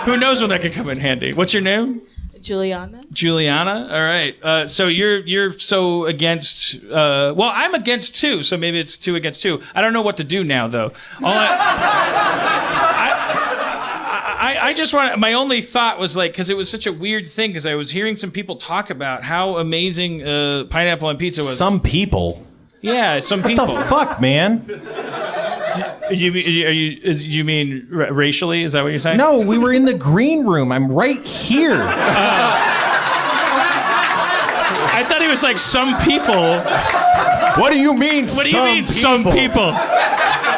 Who knows when that could come in handy? What's your name? Juliana. All right. So you're so against. I'm against too. So maybe it's 2 against 2. I don't know what to do now though. I just want. My only thought was because it was such a weird thing because I was hearing some people talk about how amazing pineapple on pizza was. Some people. Yeah, some people. What the fuck, man? You mean racially? Is that what you're saying? No, we were in the green room. I'm right here. I thought he was like some people. What do you mean? What do you mean some people?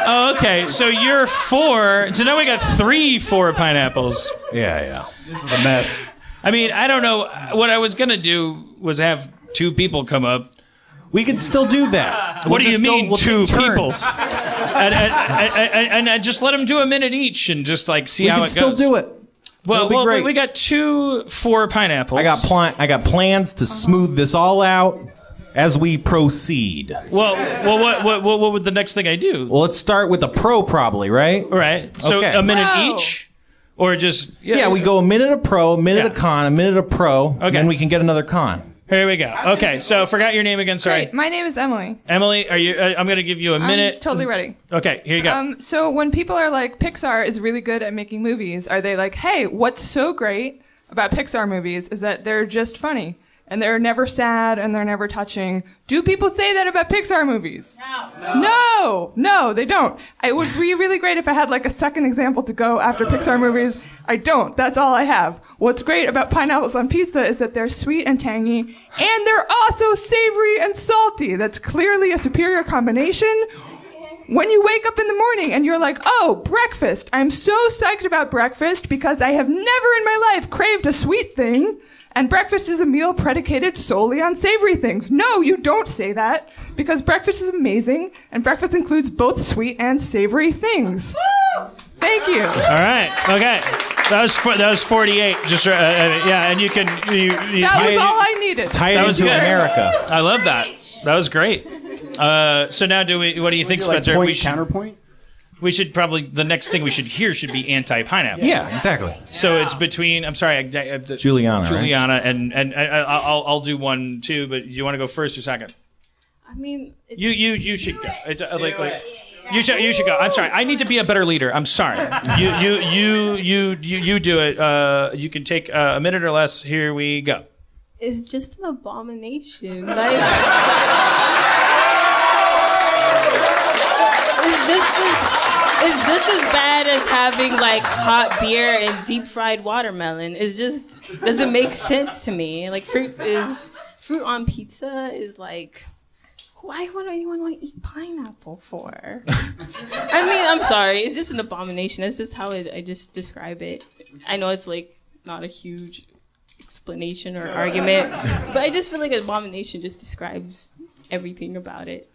Oh, okay. So you're 4. So now we got 3 4 pineapples. Yeah. This is a mess. I don't know. What I was gonna do was have 2 people come up. We can still do that. What do you mean 2 people? and just let them do a minute each and just see how it goes. We can still do it. Well, we got 2 4 pineapples. I got plans to smooth this all out as we proceed. Well, what would the next thing I do? Well, let's start with the pro, probably, right? Right. So okay. A minute each, or just yeah, we go a minute of pro, a minute of con, a minute of pro, okay. Then we can get another con. Here we go. Okay, so forgot your name again. Sorry. Great. My name is Emily. Emily, are you? I'm going to give you a minute. I'm totally ready. Okay, here you go. So when people are like, Pixar is really good at making movies, are they like, hey, what's so great about Pixar movies is that they're just funny? and they're never sad and they're never touching. Do people say that about Pixar movies? No, they don't. It would be really great if I had like a second example to go after Pixar movies. I don't. That's all I have. What's great about pineapples on pizza is that they're sweet and tangy, and they're also savory and salty. That's clearly a superior combination. When you wake up in the morning and you're like, oh, breakfast. I'm so psyched about breakfast because I have never in my life craved a sweet thing. And breakfast is a meal predicated solely on savory things. No, you don't say that, because breakfast is amazing, and breakfast includes both sweet and savory things. Thank you. All right. Okay. That was 48. Just yeah, and you can. That was all I needed. Tie it into America. I love that. That was great. So now, what do you think, Spencer? Like counterpoint. We should probably, the next thing we should hear should be anti-pineapple. Yeah, exactly. So it's between, I'm sorry, Juliana, right? and I'll do one too, but you want to go first or second? I mean, you should go. It's you should go. I'm sorry. I need to be a better leader. I'm sorry. You do it. You can take a minute or less. Here we go. It's just an abomination. It's just as bad as having like hot beer and deep fried watermelon. It just doesn't make sense to me. Like fruit on pizza is like, why would anyone want to eat pineapple for? I mean, I'm sorry. It's just an abomination. That's just how I just describe it. I know it's like not a huge explanation or argument, but I just feel like abomination just describes everything about it.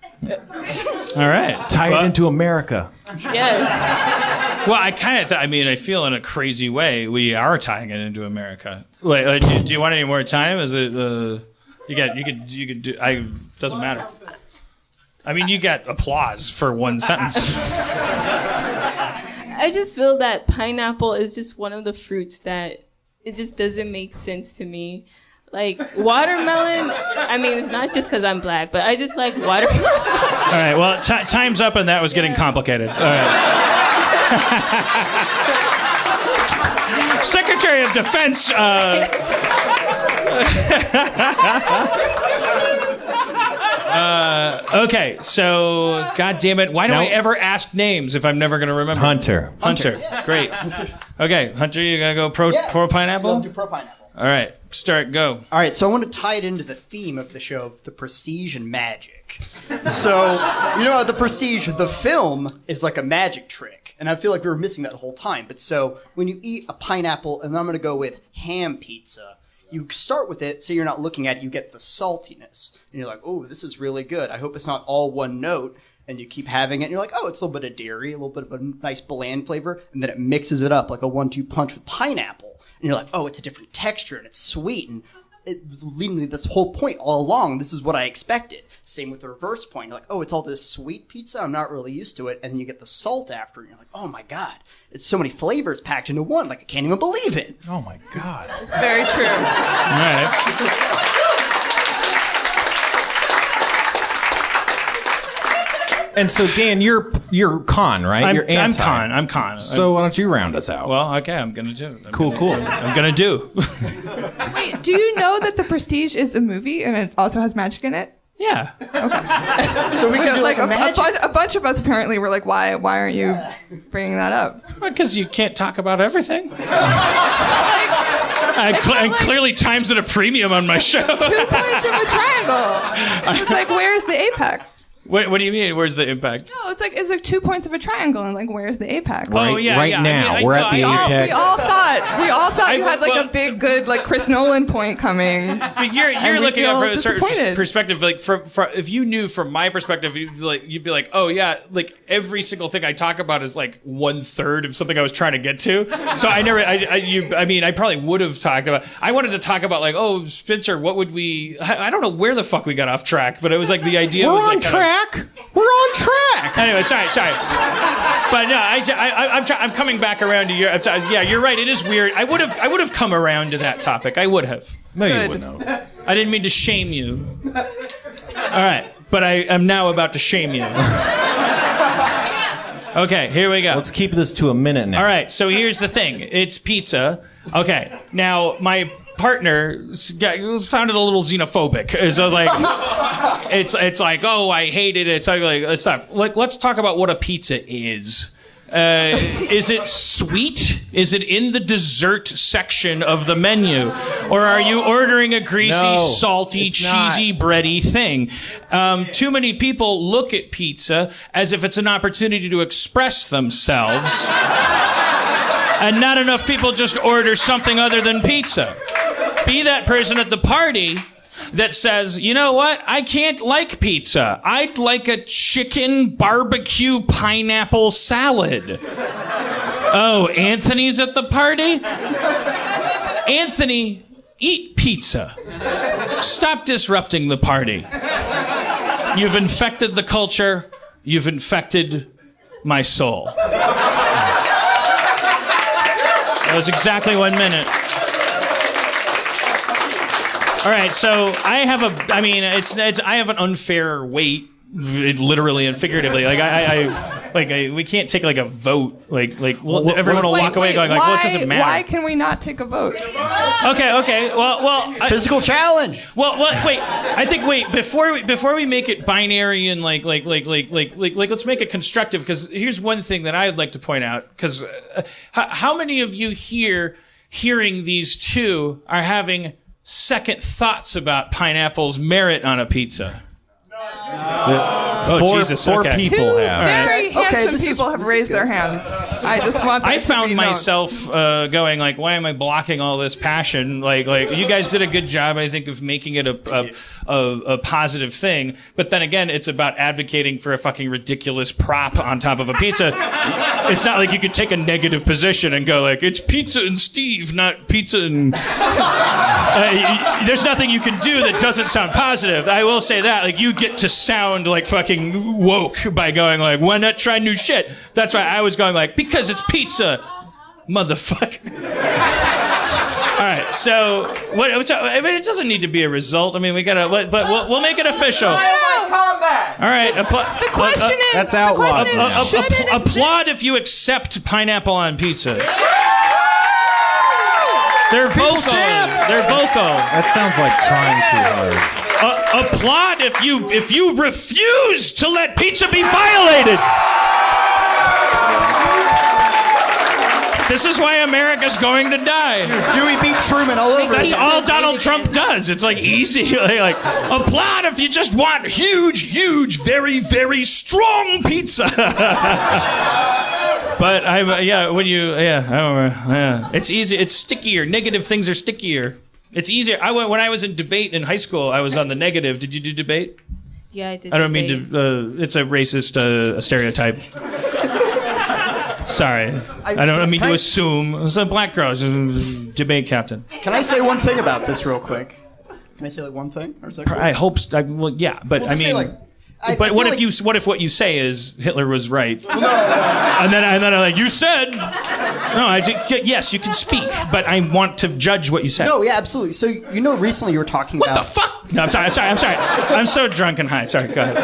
All right. Tie it into America. Yes. Well, I feel in a crazy way we are tying it into America. Wait, do you want any more time? Is it you could do? Doesn't matter. I mean, you got applause for one sentence. I just feel that pineapple is just one of the fruits that it just doesn't make sense to me. Like watermelon, I mean, it's not just because I'm black, but I just like watermelon. All right, well, time's up, and that was getting complicated. All right. Secretary of Defense. Okay, so, God damn it, why do I ever ask names if I'm never going to remember? Hunter. Great. Okay, Hunter, you going to go pro pineapple? I'll do pro pineapple. All right, start, go. All right, so I want to tie it into the theme of the show, of the prestige and magic. So, The Prestige, the film is like a magic trick, and I feel like we were missing that the whole time. But so, when you eat a pineapple, and I'm going to go with ham pizza, you start with it, so you're not looking at it, you get the saltiness. And you're like, oh, this is really good. I hope it's not all one note. And you keep having it, and you're like, oh, it's a little bit of dairy, a little bit of a nice bland flavor, and then it mixes it up like a 1-2 punch with pineapple. And you're like, oh, it's a different texture, and it's sweet, and it was leading me this whole point all along. This is what I expected. Same with the reverse point. You're like, oh, it's all this sweet pizza. I'm not really used to it. And then you get the salt after, and you're like, oh, my God. It's so many flavors packed into one. Like, I can't even believe it. Oh, my God. It's very true. All right. And so, Dan, you're con, right? You're anti. I'm con. So why don't you round us out? Well, okay, I'm going to do. Cool. I'm going to do. Wait, do you know that The Prestige is a movie and it also has magic in it? Yeah. Okay. So we can do like a magic. A bunch of us apparently were like, why aren't you bringing that up? Because you can't talk about everything. And clearly time's at a premium on my show. 2 points in the triangle. It was like, where's the apex? What do you mean? Where's the impact? No, it was like 2 points of a triangle, and like, where's the apex? Right now, we're at the apex. We all thought you had like a big, good, like Chris Nolan point coming. But you're looking at it from a certain perspective. Like, from if you knew from my perspective, you'd be like, oh yeah, like every single thing I talk about is like 1/3 of something I was trying to get to. So I probably would have talked about. I wanted to talk about like, oh, Spencer, what would we? I don't know where the fuck we got off track, but it was like the idea was like on track. We're on track. Anyway, sorry. But no, I'm coming back around to your. Yeah, you're right. It is weird. I would have come around to that topic. I would have. No, you wouldn't have. I didn't mean to shame you. All right, but I am now about to shame you. Okay, here we go. Let's keep this to a minute now. All right, so here's the thing. It's pizza. Okay, now my partner sounded a little xenophobic. So like, it's like, oh, I hate it. It's stuff. Like, let's talk about what a pizza is. Is it sweet? Is it in the dessert section of the menu? Or are you ordering a greasy, salty, cheesy, bready thing? Too many people look at pizza as if it's an opportunity to express themselves. And not enough people just order something other than pizza. Be that person at the party that says, you know what, I can't like pizza. I'd like a chicken barbecue pineapple salad. Oh, Anthony's at the party? Anthony, eat pizza. Stop disrupting the party. You've infected the culture. You've infected my soul. That was exactly 1 minute. All right, so I have I have an unfair weight, literally and figuratively. We can't take like a vote. Everyone will walk away going like, well, it doesn't matter. Why can we not take a vote? Okay. Well. Physical challenge. Well, wait. I think before we make it binary and like let's make it constructive, because here's one thing that I'd like to point out. Because how many of you here hearing these two are having second thoughts about pineapple's merit on a pizza? Four people have. Very handsome people have raised their hands. I just want that I to found be known. myself going like, why am I blocking all this passion? Like you guys did a good job, I think, of making it a positive thing. But then again, it's about advocating for a fucking ridiculous prop on top of a pizza. It's not like you could take a negative position and go like, it's pizza and Steve, not pizza and... there's nothing you can do that doesn't sound positive. I will say that. Like, you get to sound like fucking woke by going like, why not try new shit? That's why I was going like, because it's pizza, motherfucker. All right, so what? I mean, it doesn't need to be a result. I mean, we gotta, but we'll make it official. Combat. All right. The question is, that's outlawed. Applaud if you accept pineapple on pizza. They're vocal. They're vocal. That sounds like trying too hard. Applaud if you refuse to let pizza be violated. This is why America's going to die. Dewey beat Truman all over. That's all Donald Trump does. It's like easy. Like applaud if you just want huge, very, very strong pizza. But it's easy. It's stickier. Negative things are stickier. It's easier. When I was in debate in high school, I was on the negative. Did you do debate? Yeah, I did. I don't mean to. It's a racist stereotype. Sorry, I don't mean to assume. It's a black girl. She's a debate captain. Can I say one thing about this real quick? Can I say like one thing? Or is that cool? I hope. Well, yeah, but I mean. But what if what you say is Hitler was right? No. And then I like, you said. No, yes, you can speak, but I want to judge what you said. No, yeah, absolutely. So recently you were talking about. What the fuck? No, I'm sorry. I'm so drunk and high. Sorry, go ahead.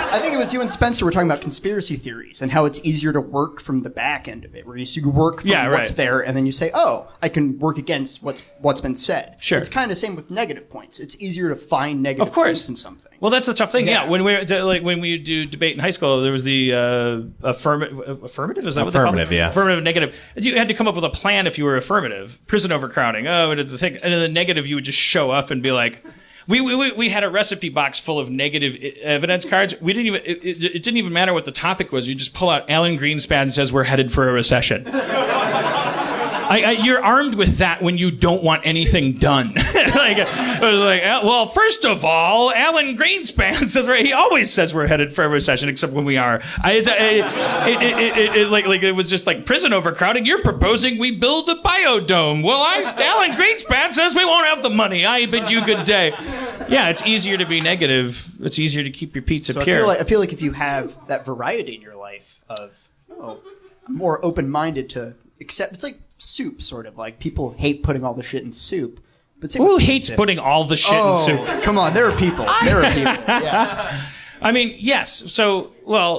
I think it was you and Spencer were talking about conspiracy theories and how it's easier to work from the back end of it, where you work from what's there, and then you say, oh, I can work against what's been said. Sure. It's kind of the same with negative points. It's easier to find negative points in something. Well, that's the tough thing. Yeah, when we do debate in high school, there was the affirmative. Is that what they call it? Affirmative, yeah. Affirmative, negative. You had to come up with a plan if you were affirmative. Prison overcrowding. Oh, and in the negative, you would just show up and be like. We had a recipe box full of negative evidence cards. We didn't even it didn't even matter what the topic was. You just pull out Alan Greenspan says we're headed for a recession. You're armed with that when you don't want anything done. Well, first of all, Alan Greenspan says he always says we're headed for a recession, except when we are. It was just like prison overcrowding. You're proposing we build a biodome. Well, Alan Greenspan says we won't have the money. I bid you good day. Yeah, it's easier to be negative. It's easier to keep your pizza pure. I feel like if you have that variety in your life of more open-minded to accept, it's like soup, sort of like people hate putting all the shit in soup. But who hates putting all the shit in soup? Come on, there are people. Yeah. I mean, yes. So,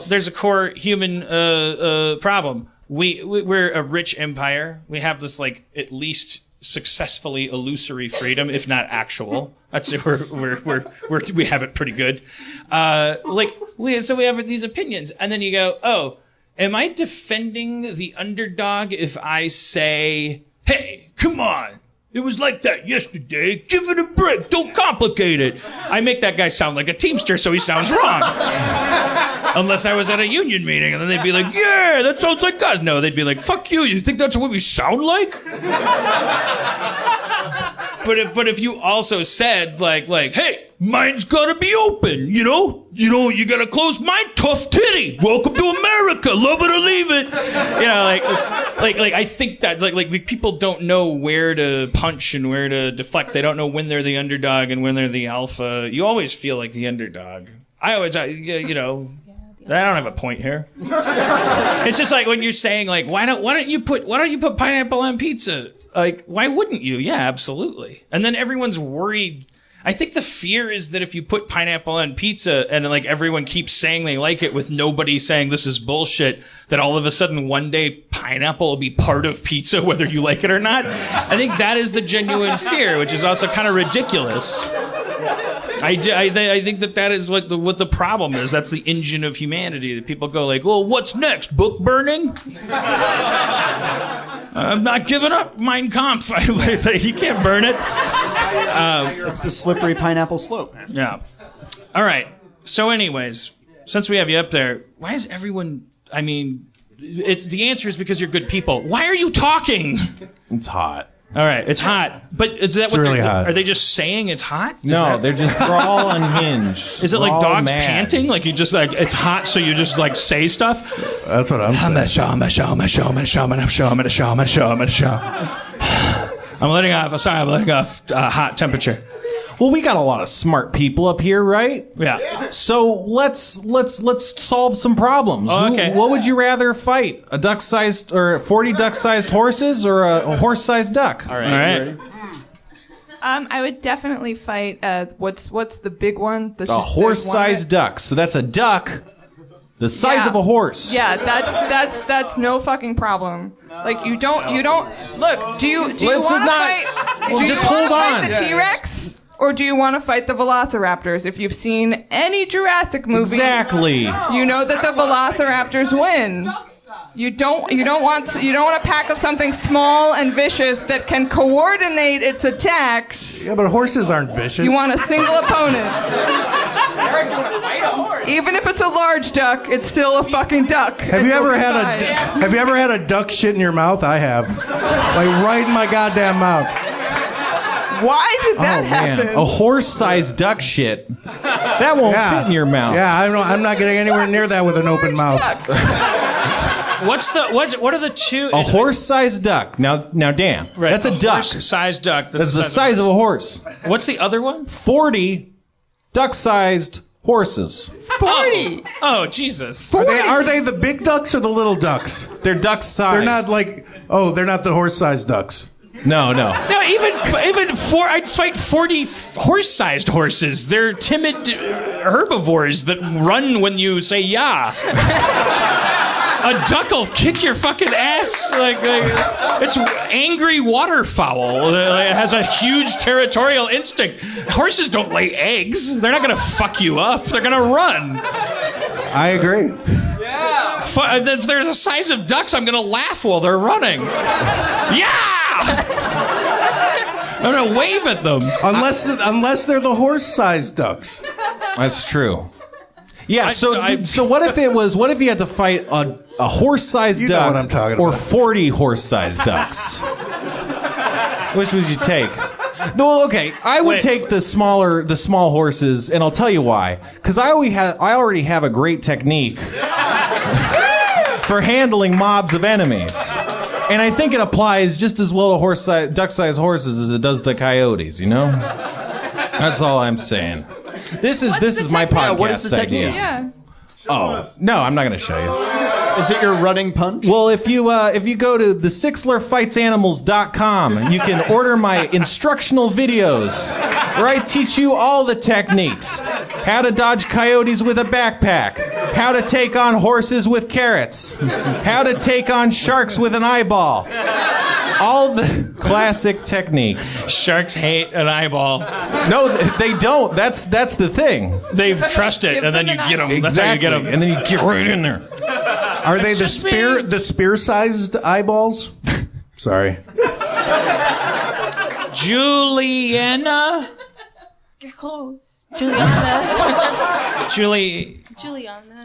there's a core human problem. We're a rich empire. We have this like at least successfully illusory freedom, if not actual. That's we have it pretty good. So we have these opinions, and then you go, oh, am I defending the underdog if I say, hey, come on, it was like that yesterday, give it a break, don't complicate it. I make that guy sound like a Teamster, so he sounds wrong. Unless I was at a union meeting, and then they'd be like, yeah, that sounds like us. No, they'd be like, fuck you, you think that's what we sound like? But if you also said, like, hey, mind's gotta be open, you know, you got a closed mind, tough titty, welcome to America, love it or leave it. You know, like I think that's like people don't know where to punch and where to deflect. They don't know when they're the underdog and when they're the alpha. You always feel like the underdog. I don't have a point here. It's just like when you're saying, like, why don't you put pineapple on pizza? Like, why wouldn't you? Yeah, absolutely. And then everyone's worried. I think the fear is that if you put pineapple on pizza and like everyone keeps saying they like it with nobody saying this is bullshit, that all of a sudden one day pineapple will be part of pizza whether you like it or not. I think that is the genuine fear, which is also kind of ridiculous. I think that is what the problem is. That's the engine of humanity. That people go like, well, what's next? Book burning? I'm not giving up Mein Kampf. You can't burn it. It's the slippery pineapple slope. Yeah. All right. So anyways, since we have you up there, why is everyone... I mean, the answer is because you're good people. Why are you talking? It's hot. All right, it's hot. But is that what really hot. Are they just saying it's hot? No, they're all unhinged. Is it like dogs panting? Like you just like it's hot, so you just like say stuff? That's what I'm saying. I'm letting off hot temperature. Well, we got a lot of smart people up here, right? Yeah. So let's solve some problems. Oh, okay. What would you rather fight? A duck-sized or 40 duck-sized horses or a horse-sized duck? All right. I would definitely fight. What's the big one? A horse-sized duck. So that's a duck the size of a horse. Yeah, that's no fucking problem. Like you don't look. Do you want to fight? Well, just hold on. Fight the T-Rex? Or do you want to fight the Velociraptors? If you've seen any Jurassic movie, exactly, you know that the Velociraptors win. You don't want a pack of something small and vicious that can coordinate its attacks. Yeah, but horses aren't vicious. You want a single opponent. Even if it's a large duck, it's still a fucking duck. Have you ever had a duck shit in your mouth? I have. Like right in my goddamn mouth. Why did that happen? A horse-sized duck shit. That won't fit in your mouth. Yeah, I'm not getting anywhere near that with an open mouth. What are the two? A horse-sized duck. Now, Dan, right. That's a duck. Horse-sized duck. That's the size of a horse. What's the other one? 40 duck-sized horses. 40. Oh, Jesus. Are they the big ducks or the little ducks? They're duck-sized. They're not like they're not the horse-sized ducks. No. No, I'd fight 40 horse-sized horses. They're timid herbivores that run when you say yeah. A duck will kick your fucking ass. Like it's angry waterfowl. It has a huge territorial instinct. Horses don't lay eggs. They're not gonna fuck you up. They're gonna run. I agree. Yeah. If they're the size of ducks, I'm gonna laugh while they're running. Yeah. I'm gonna wave at them. Unless they're the horse-sized ducks. That's true. Yeah. So what if it was? What if you had to fight a horse-sized duck know what I'm talking or about. 40 horse-sized ducks? Which would you take? No, okay. I would take the small horses, and I'll tell you why. Because I already have a great technique for handling mobs of enemies. And I think it applies just as well to duck-sized horses as it does to coyotes, you know? That's all I'm saying. This is my podcast what is the technique? idea. Yeah. Oh, no, I'm not going to show you. Is it your running punch? Well, if you go to thesixlerfightsanimals.com, you can order my instructional videos where I teach you all the techniques. How to dodge coyotes with a backpack. How to take on horses with carrots. How to take on sharks with an eyeball. All the classic techniques. Sharks hate an eyeball. No, they don't. That's the thing. They trust it, and then you get them. Exactly. That's how you get them. And then you get right in there. Are they the spear-sized eyeballs? Sorry. Juliana. You're close. Juliana.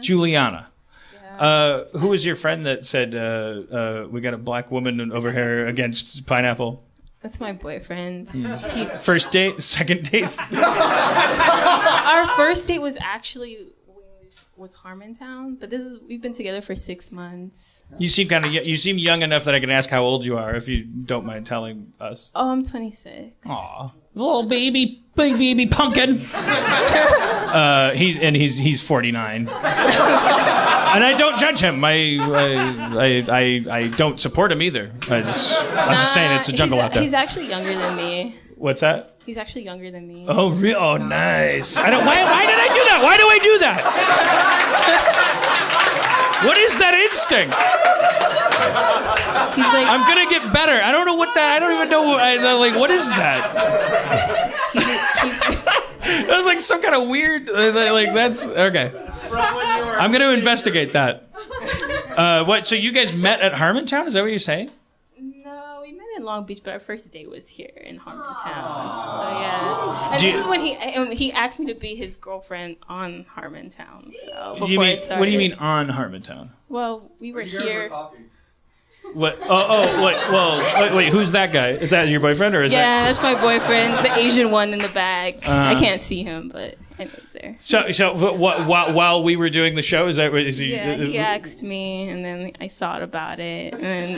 Juliana. Yeah. Who was your friend that said we got a black woman over here against pineapple? That's my boyfriend. First date, second date. Our first date was actually with Harmontown, but we've been together for 6 months. You seem young enough that I can ask how old you are if you don't mind telling us. Oh, I'm 26. Aw, little baby pumpkin. He's 49. And I don't judge him. I don't support him either. I'm just saying it's a jungle out there. He's actually younger than me. What's that? He's actually younger than me. Oh, really? Oh, nice. Why did I do that? Why do I do that? What is that instinct? He's like, I'm gonna get better. I don't know what that. I don't even know. What is that? That was like some kind of weird. That's okay. I'm gonna investigate that. What? So you guys met at Harmontown? Is that what you're saying? No, we met in Long Beach, but our first date was here in Harmontown. So yeah. And this is when he asked me to be his girlfriend on Harmontown. So before it started. What do you mean on Harmontown? Well, we were here. What? Wait. Who's that guy? Is that your boyfriend or is that? Yeah, that's my boyfriend, the Asian one in the back. I can't see him, but I know he's there. So while we were doing the show, is he? Yeah, he asked me, and then I thought about it, and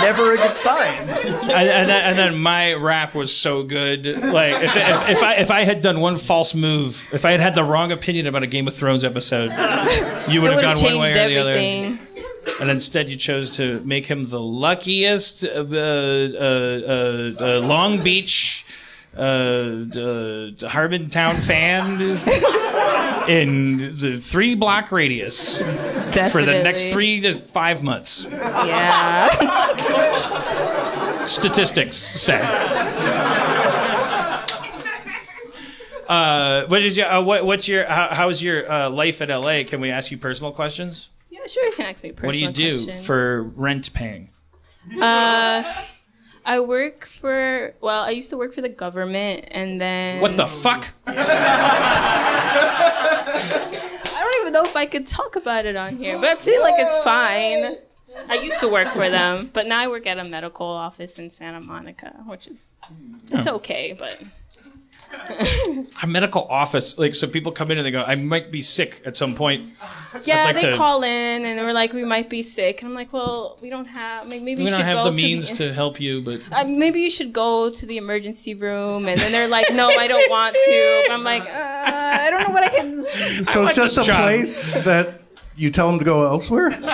never a good sign. and then my rap was so good. Like if I had done one false move, if I had the wrong opinion about a Game of Thrones episode, you would have gone one way or the other. And instead, you chose to make him the luckiest Long Beach Harmontown fan in the 3-block radius for the next 3 to 5 months. Yeah. Statistics say. How's your life in LA? Can we ask you personal questions? Yeah, sure, you can ask me personal questions. What do you do for rent paying? I work for, I used to work for the government, and then... What the fuck? I don't even know if I could talk about it on here, but I feel like it's fine. I used to work for them, but now I work at a medical office in Santa Monica, which is... It's okay, but... A medical office, so people come in and they go, I might be sick at some point. Yeah, they call in and they're like, we might be sick. And I'm like, well, we don't have, maybe you should go to we don't have the means to help you, but... maybe you should go to the emergency room. And then they're like, no, I don't want to. But I'm like, I don't know what I can... So it's just a place that you tell them to go elsewhere? No.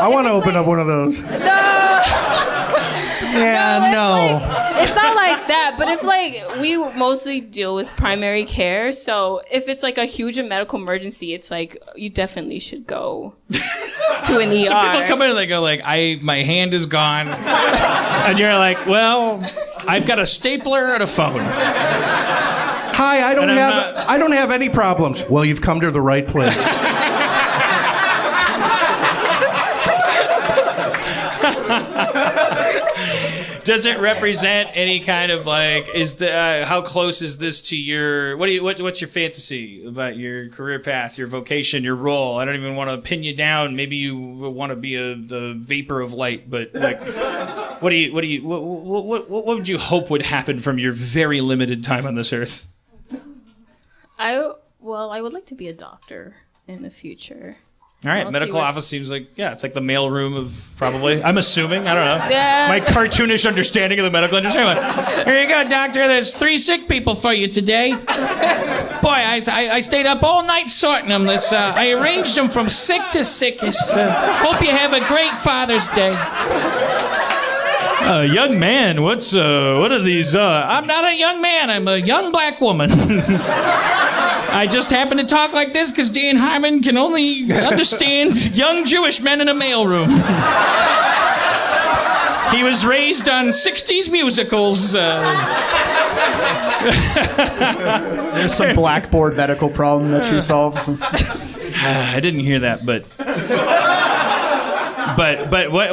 I want to open up one of those. No. Yeah, no. It's not like that, but if we mostly deal with primary care, so if it's a huge medical emergency, it's you definitely should go to an ER. So people come in and they go my hand is gone, and you're like, well, I've got a stapler and a phone. Hi, I don't have any problems. Well, you've come to the right place. Does it represent any kind of how close is this to your what's your fantasy about your career path, your vocation, your role? I don't even want to pin you down. Maybe you want to be the vapor of light, but what would you hope would happen from your very limited time on this earth? I would like to be a doctor in the future. All right, medical office seems it's like the mailroom of probably, I'm assuming, I don't know. Yeah. My cartoonish understanding of the medical industry. Here you go, doctor, there's 3 sick people for you today. Boy, I stayed up all night sorting them. I arranged them from sick to sickest. Hope you have a great Father's Day. Young man, what are these? I'm not a young man, I'm a young black woman. I just happen to talk like this because Dan Harmon can only understand young Jewish men in a mailroom. He was raised on 60s musicals. There's some blackboard medical problem that she solves. I didn't hear that, but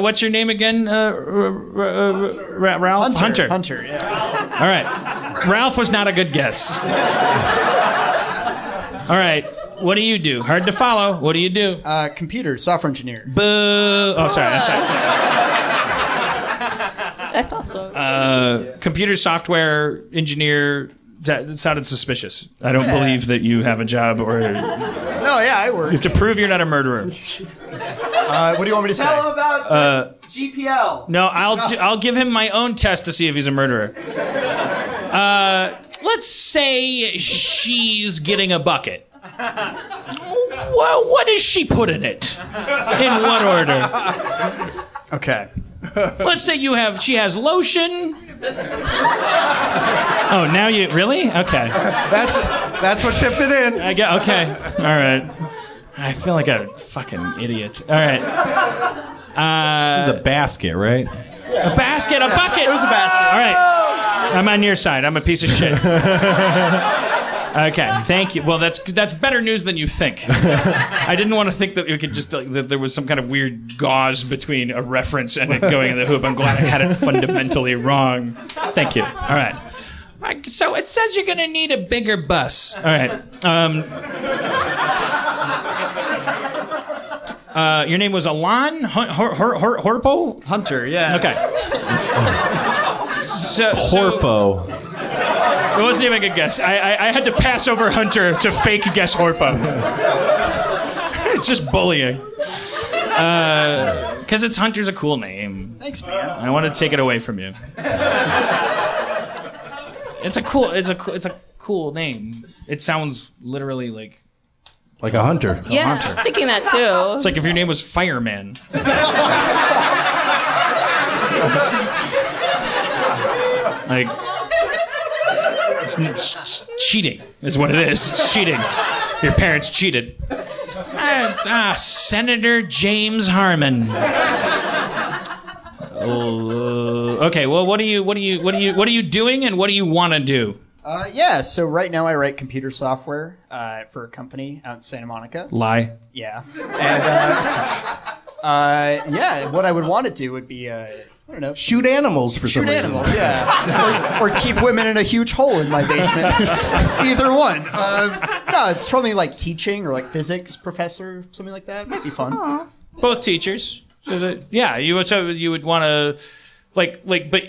what's your name again? Ralph? Hunter. Hunter, yeah. All right. Ralph was not a good guess. All right. What do you do? Hard to follow. What do you do? Computer, software engineer. Boo. Oh, sorry. That's awesome. Computer software engineer. That sounded suspicious. I don't believe that you have a job or. No, yeah, I work. You have to prove you're not a murderer. What do you want me to say? Tell him about GPL. No, I'll give him my own test to see if he's a murderer. Let's say she's getting a bucket. Well, what does she put in it? In what order? Okay. Let's say she has lotion. Oh, now you really? Okay. That's what tipped it in. Okay. All right. I feel like a fucking idiot. All right. This is a basket, right? A basket, a bucket. It was a basket. All right. I'm on your side. I'm a piece of shit. Okay, thank you. Well, that's better news than you think. I didn't want to think that we could just that there was some kind of weird gauze between a reference and it going in the hoop. I'm glad I had it fundamentally wrong. Thank you. All right. So it says you're going to need a bigger bus. All right. Your name was Alon Horpo? Hunter, yeah. Okay. Horpo. It wasn't even a good guess. I had to pass over Hunter to fake guess Horpo. It's just bullying. Because Hunter's a cool name. Thanks, man. I want to take it away from you. It's a cool name. It sounds literally like a hunter. Yeah, I was thinking that too. It's like if your name was Fireman. Like, it's cheating is what it is. It's cheating. Your parents cheated. Senator James Harmon. Okay. Well, what are you doing, and what do you want to do? So right now I write computer software for a company out in Santa Monica. Lie. Yeah. And what I would want to do would be I don't know. Shoot animals for some reason. Shoot animals, yeah. or keep women in a huge hole in my basement. Either one. No, it's probably like teaching or like physics professor, something like that. Might be fun. Aww. Both teachers. You would want to. But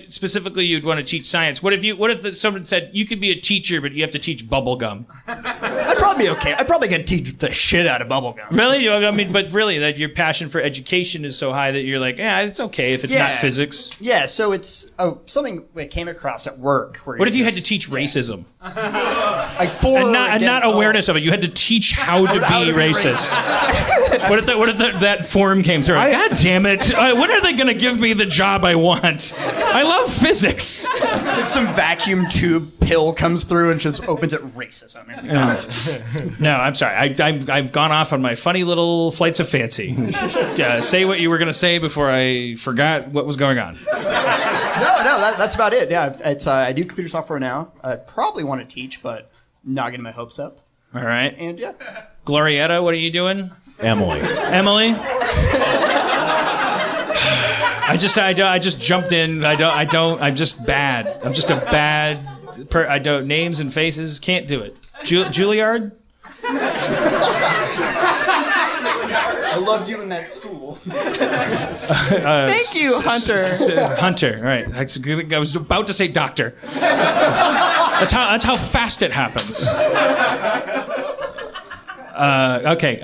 specifically, you'd want to teach science. What if someone said you could be a teacher, but you have to teach bubble gum? I'd probably be okay. I'd probably get to teach the shit out of bubble gum. Really? I mean, but really, that your passion for education is so high that you're like, yeah, it's okay if it's not physics. Yeah. So it's something I came across at work. What if you had to teach racism? And not awareness of it. You had to teach how to be racist. What if that form came through? God damn it! When are they going to give me the job I want? I love physics. It's like some vacuum tube pill comes through and just opens it racism. No, I'm sorry. I've gone off on my funny little flights of fancy. Say what you were going to say before I forgot what was going on. No, that's about it. Yeah, it's I do computer software now. I probably want to teach, but not getting my hopes up. All right. And yeah. Glorietta, what are you doing? Emily. I just jumped in. I'm just bad. I'm just a bad I don't names and faces. Can't do it. Juilliard? I loved you in that school. Thank you, Hunter. Hunter. All right. I was about to say doctor. That's how fast it happens. Okay.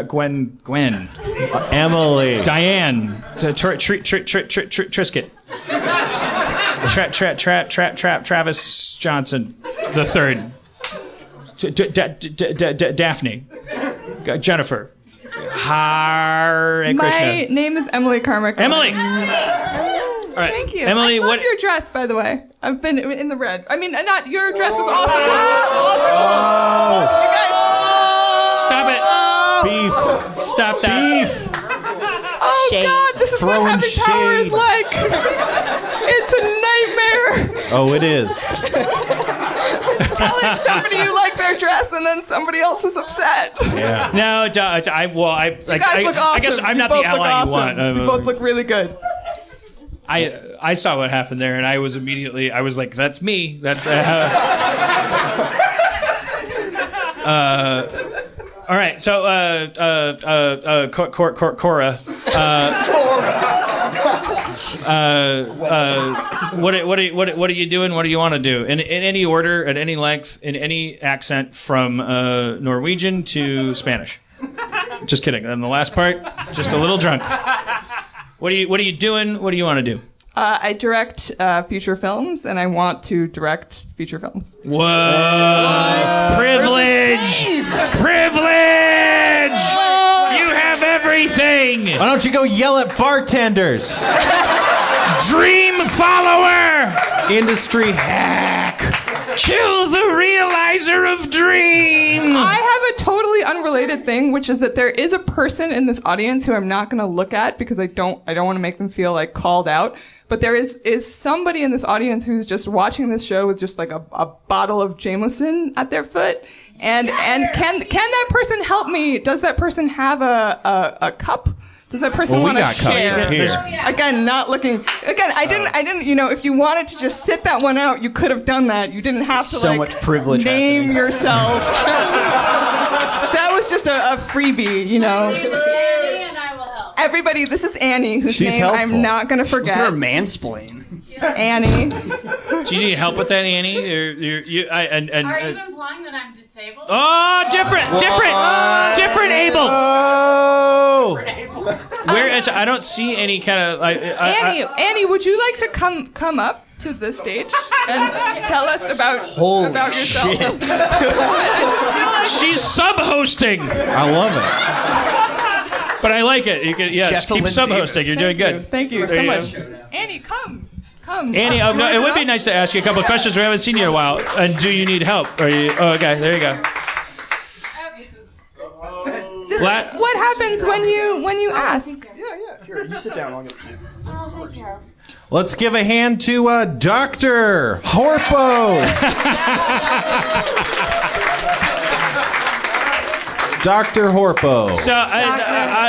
Gwen. Emily. Diane. Trisket. Travis Johnson the third. Daphne. Jennifer. Hare Krishna. My name is Emily Carmichael. Emily. All right. Thank you. Emily, I love what? your dress, by the way. I've been in the red. I mean, not your dress is also cool. Also cool. You guys. Stop it. Beef. Stop that. Beef. Oh God, this is Throwing what having power is shade. like. It's a nightmare. Oh, it is. Telling somebody you like their dress and then somebody else is upset. Yeah. No, You guys look awesome. I guess I'm not You the both look ally awesome. you want. You both look really good. I saw what happened there, and I was like, that's me. That's. All right, so Cora. What are you doing? What do you want to do? In any order, at any length, in any accent, from Norwegian to Spanish. Just kidding. And the last part, just a little drunk. What are you doing? What do you want to do? I direct feature films, and I want to direct feature films. What? Privilege! Privilege! You have everything! Why don't you go yell at bartenders? Dream follower! Industry hack. Kill the realizer of dream! I have a totally unrelated thing, which is that there is a person in this audience who I'm not going to look at because I don't want to make them feel like called out. But there is somebody in this audience who's just watching this show with just like a bottle of Jameson at their foot. And can that person help me? Does that person have a cup? Does that person want to share? Again, not looking. Again, I didn't. You know, if you wanted to just sit that one out, you could have done that. You didn't have to So much privilege name happening. yourself. That was just a freebie, you know. Annie and I will help. Everybody, this is Annie, whose She's name helpful. I'm not going to forget. Look at her mansplain. Annie. Do you need help with that, Annie? Are you implying that I'm disabled? Oh, different, able. Oh. Whereas I don't see any kind of. Annie, would you like to come up to the stage and tell us about yourself? She's sub-hosting. I love it. But I like it. You can keep sub-hosting. You're doing good. Thank you so much. Annie, come. Annie, it would be nice to ask you a couple of questions. We haven't seen you in a while. And do you need help? Okay, there you go. This is what happens when you ask. Yeah. Here, you sit down. I'll get to you. Oh, thank you. Let's give a hand to Dr. Harpo. Dr. Harpo. So,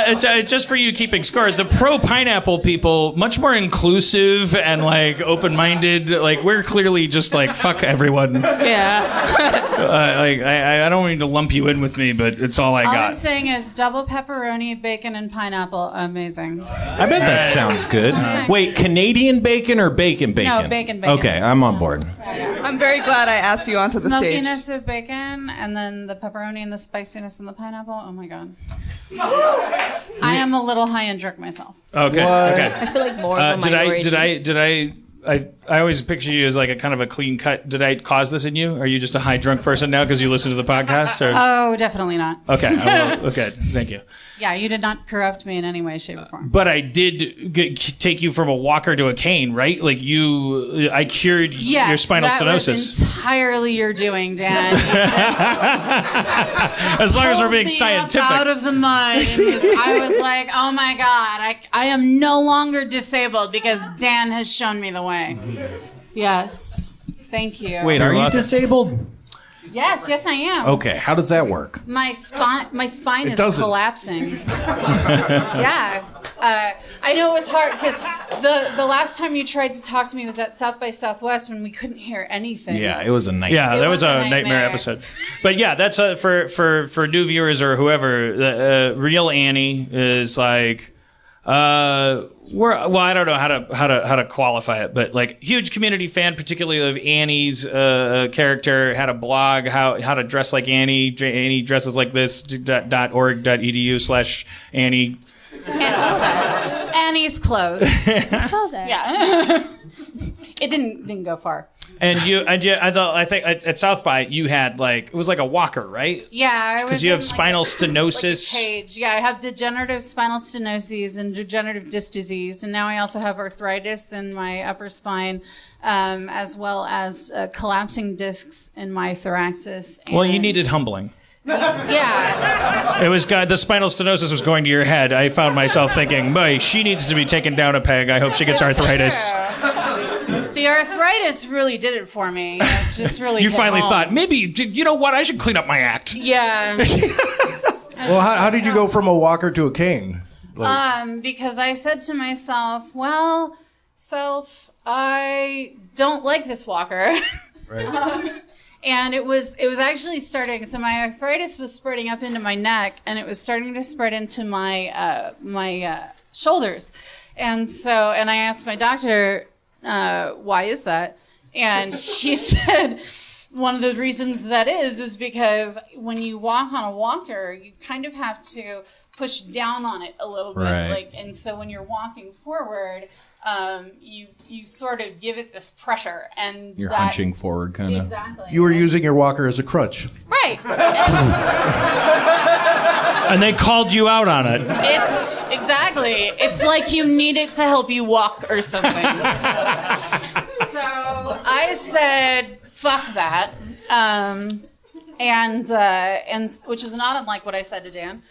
it's just for you keeping scores. The pro-pineapple people, much more inclusive and like open-minded. Like we're clearly just like fuck everyone. Yeah. I don't mean to lump you in with me, but it's all I All got. I'm saying is double pepperoni, bacon, and pineapple. Amazing. I bet that sounds good. Wait, Canadian bacon or bacon? No, bacon. Okay, I'm on board. I'm very glad I asked you onto the stage. Smokiness of bacon, and then the pepperoni and the spiciness and the pineapple. Oh my god. I am a little high and drunk myself. Okay. I feel like more of a minority. I always picture you as like a kind of a clean cut. Did I cause this in you? Are you just a high drunk person now because you listen to the podcast? Or? Oh, definitely not. Okay. Okay. Thank you. Yeah, you did not corrupt me in any way, shape, or form. But I did take you from a walker to a cane, right? Like I cured your spinal stenosis. Yes, that was entirely your doing, Dan. As long as we're being scientific. Out of the mud. I was like, oh my god, I am no longer disabled because Dan has shown me the way. Yes. Thank you. Wait, are you disabled? Yes, I am. Okay, how does that work? My spine is collapsing. Yeah. I know it was hard because the last time you tried to talk to me was at South by Southwest when we couldn't hear anything. Yeah, it was a nightmare. Yeah, that was a nightmare episode. But yeah, that's for new viewers or whoever. Real Annie is like. I don't know how to qualify it, but like huge community fan, particularly of Annie's character. Had a blog how to dress like Annie. Annie dresses like this. .org.edu/Annie. Annie's clothes. I saw that. Yeah. it didn't go far. And I think at South by you had it was like a walker, right? Yeah, I was. Because you have spinal stenosis. Cage. Yeah, I have degenerative spinal stenosis and degenerative disc disease, and now I also have arthritis in my upper spine, as well as collapsing discs in my thoraxis. Well, you needed humbling. Yeah. It was the spinal stenosis was going to your head. I found myself thinking, boy, she needs to be taken down a peg. I hope she gets arthritis. The arthritis really did it for me. It just really. You finally thought, maybe, you know what? I should clean up my act. Yeah. Well, how did you go from a walker to a cane? Because I said to myself, well, I don't like this walker. Right. And it was actually starting. So my arthritis was spreading up into my neck, and it was starting to spread into my shoulders. And I asked my doctor, why is that? And he said, one of the reasons that is because when you walk on a walker, you kind of have to push down on it a little bit. Right. And so when you're walking forward, you sort of give it this pressure, and you're hunching forward, kind of. Exactly. You were using your walker as a crutch. Right. And they called you out on it. It's exactly. It's like you need it to help you walk or something. So I said, "Fuck that," and which is not unlike what I said to Dan.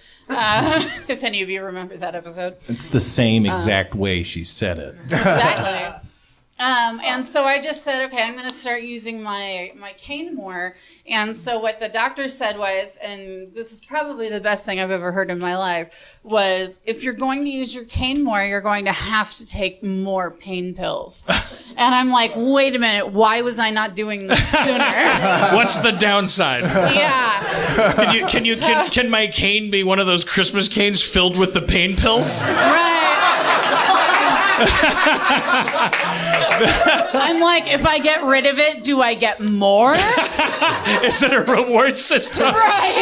If any of you remember that episode. It's the same exact way she said it. Exactly. And so I just said, okay, I'm going to start using my cane more. And so what the doctor said was, and this is probably the best thing I've ever heard in my life, was if you're going to use your cane more, you're going to have to take more pain pills. And I'm like, wait a minute, why was I not doing this sooner? What's the downside? Yeah. Can my cane be one of those Christmas canes filled with the pain pills? Right. I'm like, if I get rid of it, do I get more? Is it a reward system? Right.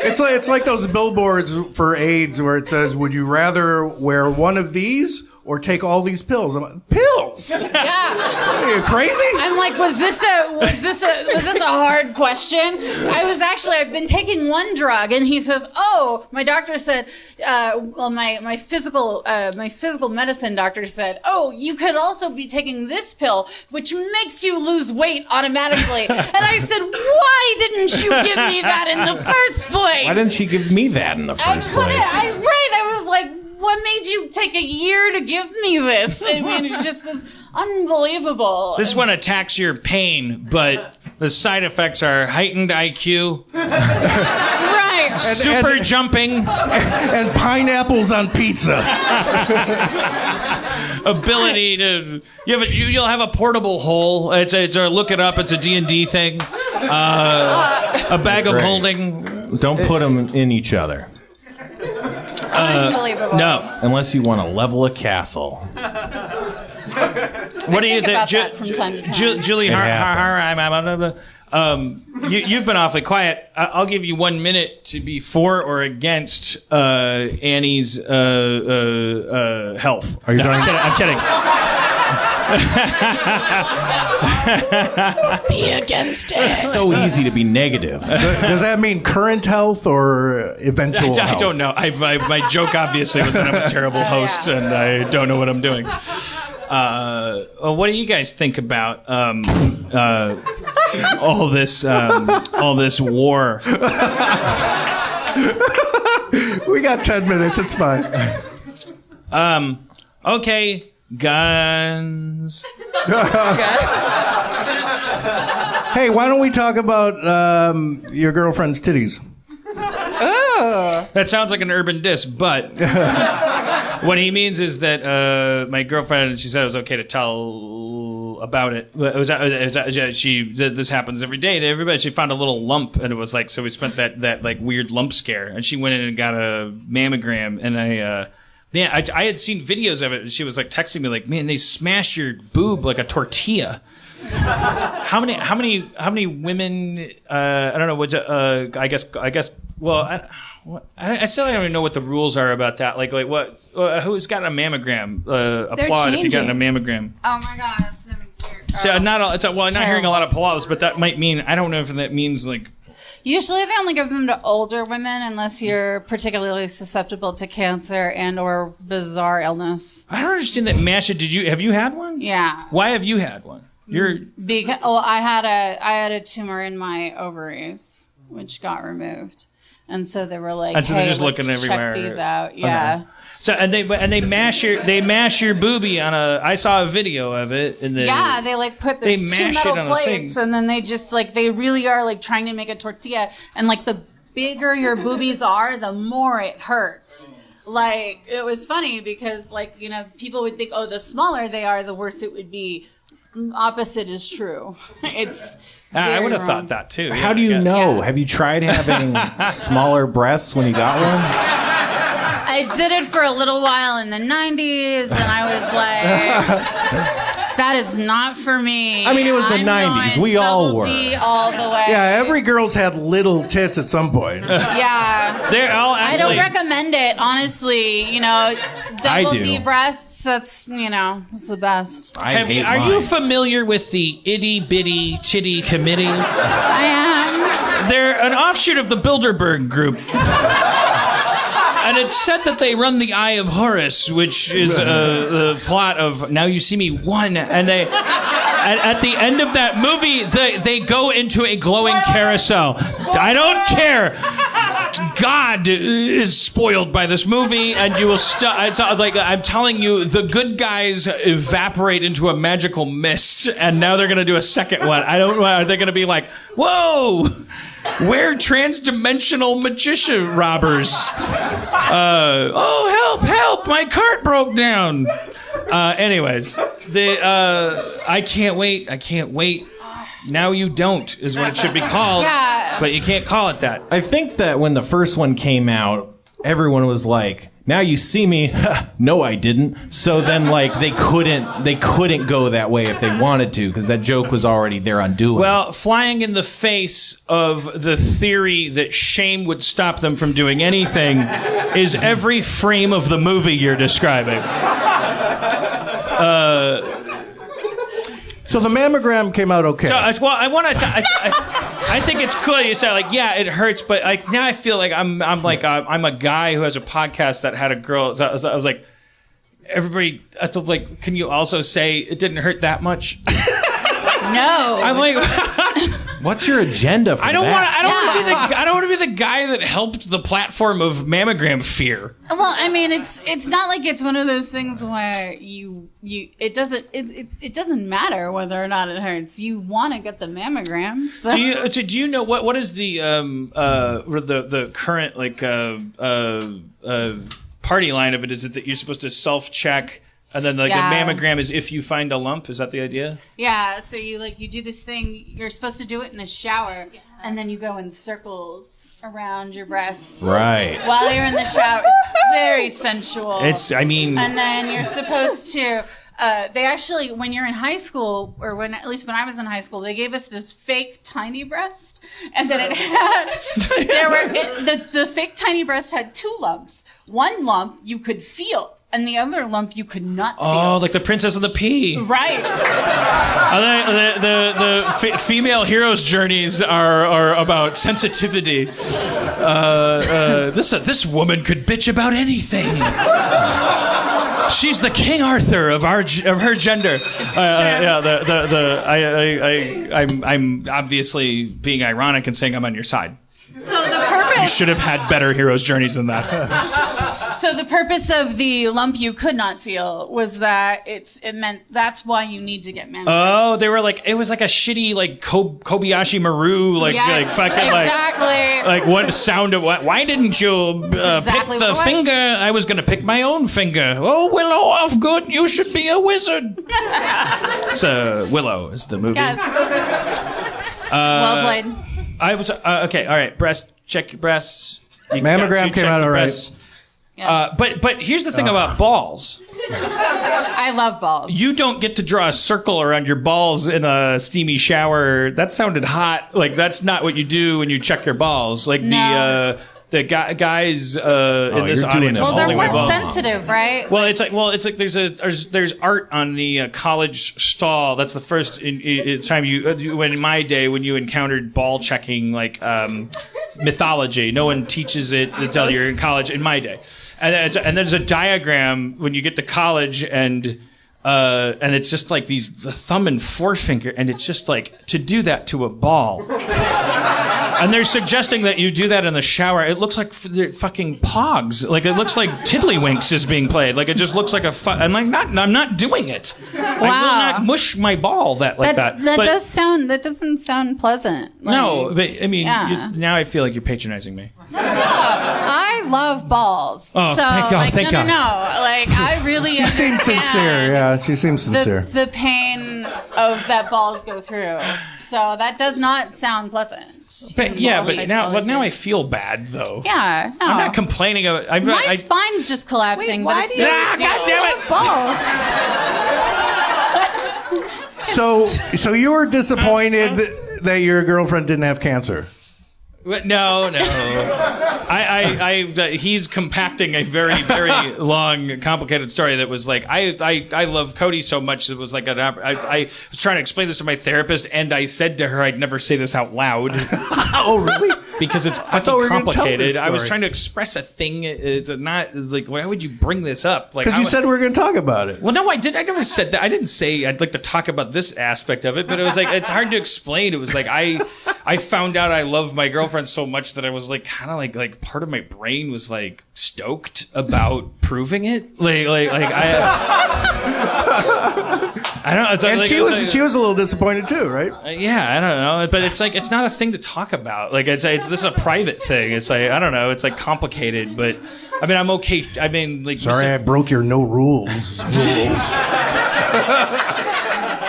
It's like those billboards for AIDS where it says, would you rather wear one of these or take all these pills? I'm like, pills? Yeah. Are you crazy? I'm like, was this a hard question? I've been taking one drug, and he says, oh, my doctor said, my physical medicine doctor said, oh, you could also be taking this pill, which makes you lose weight automatically. And I said, why didn't you give me that in the first place? Why didn't she give me that in the first place? I was like, what made you take a year to give me this? I mean, it just was unbelievable. This one attacks your pain, but the side effects are heightened IQ. Right. Super jumping. And pineapples on pizza. Ability to... You'll have a portable hole. It's a look it up. It's a D&D thing. A bag of holding. Don't put them in each other. Unbelievable. No. Unless you want to level a castle. What do you think about that from time to time? Julie, you've been awfully quiet. I'll give you 1 minute to be for or against Annie's health. Are you talking? I'm kidding. Be against it. It's so easy to be negative. Does that mean current health or eventual health? I don't know. My joke obviously was that I'm a terrible host and I don't know what I'm doing. What do you guys think about all this war? We got 10 minutes. It's fine. Okay. Guns. Hey, why don't we talk about your girlfriend's titties? Oh. That sounds like an urban diss, but what he means is that my girlfriend, she said it was okay to tell about it. This happens every day to everybody. She found a little lump, and it was like, so we spent that like weird lump scare, and she went in and got a mammogram, and I had seen videos of it, and she was like texting me like, man, they smash your boob like a tortilla. How many women? I don't know. I guess. Well, I still don't even know what the rules are about that. Like what? Who's gotten a mammogram? Applaud if you gotten a mammogram. Oh my God, it's not hearing a lot of palaves, but that might mean, I don't know if that means like. Usually they only give them to older women unless you're particularly susceptible to cancer and or bizarre illness. I don't understand that. Masha, have you had one? Yeah. Why have you had one? Because I had a tumor in my ovaries, which got removed. And so they were like, so hey, just let's looking everywhere. check these out. Yeah. Okay. So they mash your boobie on a. I saw a video of it in the. Yeah, they like put those two metal plates, and then they just like they really are like trying to make a tortilla, and like the bigger your boobies are, the more it hurts. Like it was funny because like people would think, oh, the smaller they are, the worse it would be. Opposite is true. It's. I would have thought that too. How do you know? Yeah. Have you tried having smaller breasts when you got one? I did it for a little while in the 90s, and I was like, that is not for me. I mean, it was the 90s. We all were. D all the way. Yeah, every girl's had little tits at some point. Yeah. They're all actually... I don't recommend it, honestly. Double D breasts, that's, it's the best. Are you familiar with the Itty Bitty Chitty Committee? I am. They're an offshoot of the Bilderberg Group. And it's said that they run the Eye of Horus, which is the plot of Now You See Me 1. And they, at the end of that movie, they go into a glowing carousel. I don't care. God is spoiled by this movie, and you will I'm telling you, the good guys evaporate into a magical mist, and now they're going to do a second one. I don't know. Are they going to be like, whoa? We're trans-dimensional magician robbers. Oh, help, my cart broke down. Anyways, I can't wait. Now You Don't is what it should be called. Yeah. But you can't call it that. I think that when the first one came out, everyone was like, Now You See Me. No, I didn't. So then, like, they couldn't go that way if they wanted to, because that joke was already there on doing. Well, flying in the face of the theory that shame would stop them from doing anything is every frame of the movie you're describing. So the mammogram came out okay. I think it's cool. You say like, yeah, it hurts, but now I feel like I'm a guy who has a podcast that had a girl. So I was like, everybody, like, can you also say it didn't hurt that much? No. I'm like, what's your agenda for that? I don't want to be the guy that helped the platform of mammogram fear. Well, I mean, it's not like it's one of those things where it doesn't matter whether or not it hurts. You want to get the mammogram. So. Do you know what is the current party line of it? Is it that you're supposed to self-check? And then the mammogram is if you find a lump. Is that the idea? Yeah. So you do this thing. You're supposed to do it in the shower, and then you go in circles around your breasts. Right. While you're in the shower, it's very sensual. And then you're supposed to. They actually, when you're in high school, or at least when I was in high school, they gave us this fake tiny breast, and then it had the fake tiny breast had two lumps. One lump you could feel. And the other lump you could not feel. Oh, like the Princess of the Pea. Right. The female heroes' journeys are about sensitivity. This woman could bitch about anything. She's the King Arthur of her gender. I'm obviously being ironic and saying I'm on your side. So the purpose. You should have had better heroes' journeys than that. So the purpose of the lump you could not feel was that it meant that's why you need to get mammograms. Oh, they were like, it was like a shitty like Kobayashi Maru like what sound of what? Why didn't you pick the finger? I was gonna pick my own finger. Oh, Willow Offgood, you should be a wizard. So Willow is the movie. Yes. Well played. I was okay. All right, breast. Check your breasts. Mammogram came out all right. Yes. But here's the thing about balls. I love balls. You don't get to draw a circle around your balls in a steamy shower. That sounded hot. Like that's not what you do when you check your balls. Like the guys in this audience. Well, they're more sensitive, right? Well, it's like there's art on the college stall. That's the first time when in my day when you encountered ball checking like mythology. No one teaches it until you're in college. In my day, and there's a diagram when you get to college and it's just like these thumb and forefinger, and it's just like to do that to a ball. And they're suggesting that you do that in the shower. It looks like fucking Pogs. Like it looks like Tiddlywinks is being played. Like it just looks like I'm like I'm not doing it. Wow. I will not mush my ball like that. That doesn't sound pleasant. Like, no, but I mean, now I feel like you're patronizing me. I love balls. Oh, so, thank God! Thank God. No. Like I really. She seems sincere. Yeah, she seems sincere. The pain of that balls go through. So that does not sound pleasant. But now I feel bad though. Yeah, no. I'm not complaining of it. My spine's just collapsing. Wait, why do you God damn it? Balls. So you were disappointed that your girlfriend didn't have cancer. No. He's compacting a very, very long, complicated story that was like, I love Cody so much. It was like, I was trying to explain this to my therapist, and I said to her, I'd never say this out loud. Oh, really? Because it's fucking complicated. I was trying to express a thing. It's like, why would you bring this up? Like, because you said we were going to talk about it. Well, no, I did. I never said that. I didn't say I'd like to talk about this aspect of it, but it was like, it's hard to explain. It was like, I found out I love my girlfriend so much that I was like, kind of like part of my brain was like stoked about proving it. Like I don't know. It's and like, she was a little disappointed too, right? Yeah, I don't know, but it's like it's not a thing to talk about. Like this is a private thing. It's like I don't know. It's like complicated, but I mean I'm okay. I mean like sorry, I broke your no rules.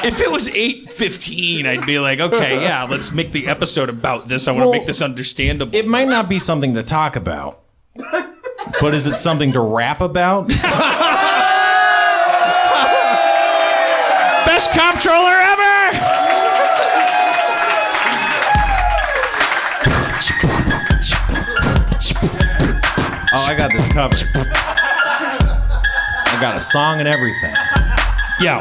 If it was 8:15, I'd be like, okay, yeah, let's make the episode about this. I want to make this understandable. It might not be something to talk about, but is it something to rap about? Best comptroller ever! Oh, I got this covered. I got a song and everything. Yo.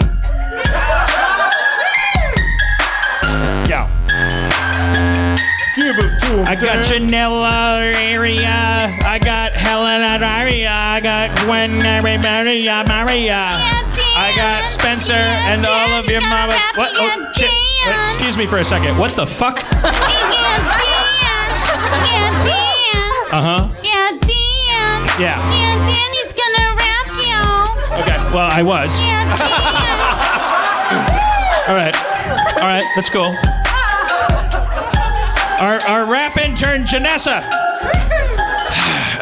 Give it to him. I got Janella area. I got Helena Daria. I got Gwen Maria. I got Spencer and all of your mamas. What? Oh, shit. Excuse me for a second. What the fuck? Uh-huh. Yeah, Dan. Yeah. Yeah, Danny's gonna rap you. Okay, well, I was. Yeah, Dan. All right, that's cool. Our rap intern, Janessa.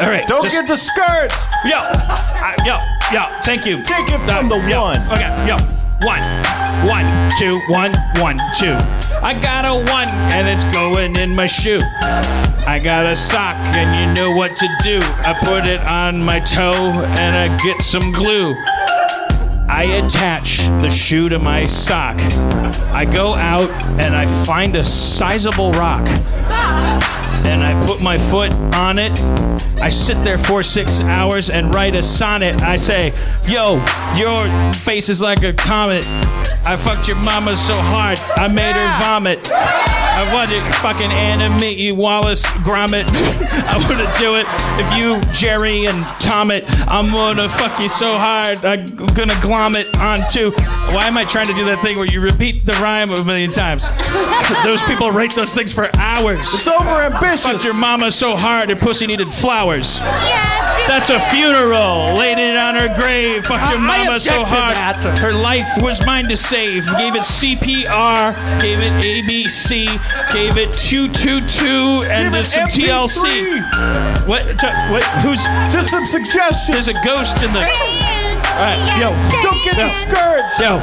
All right. Don't get discouraged. Yo, thank you. Take it from the one. Okay, yo. 1, 2, 1, 1, 2. I got a 1 and it's going in my shoe. I got a sock and you know what to do. I put it on my toe and I get some glue. I attach the shoe to my sock. I go out and I find a sizable rock. And I put my foot on it. I sit there for 6 hours and write a sonnet. I say, yo, your face is like a comet. I fucked your mama so hard, I made her vomit. I want to fucking animate you, Wallace Gromit. I want to do it if you, Jerry and Tomit. I'm going to fuck you so hard, I'm going to glom it onto. Why am I trying to do that thing where you repeat the rhyme a million times? Those people write those things for hours. It's over ambitious. Fucked your mama so hard, her pussy needed flowers. That's a funeral. Laid it on her grave. Fucked your mama so hard. Her life was mine to save. Gave it CPR. Gave it ABC. Gave it 222 and there's some TLC. What? Who's? Just some suggestions. There's a ghost in the. All right, yo. Don't get discouraged. Yo.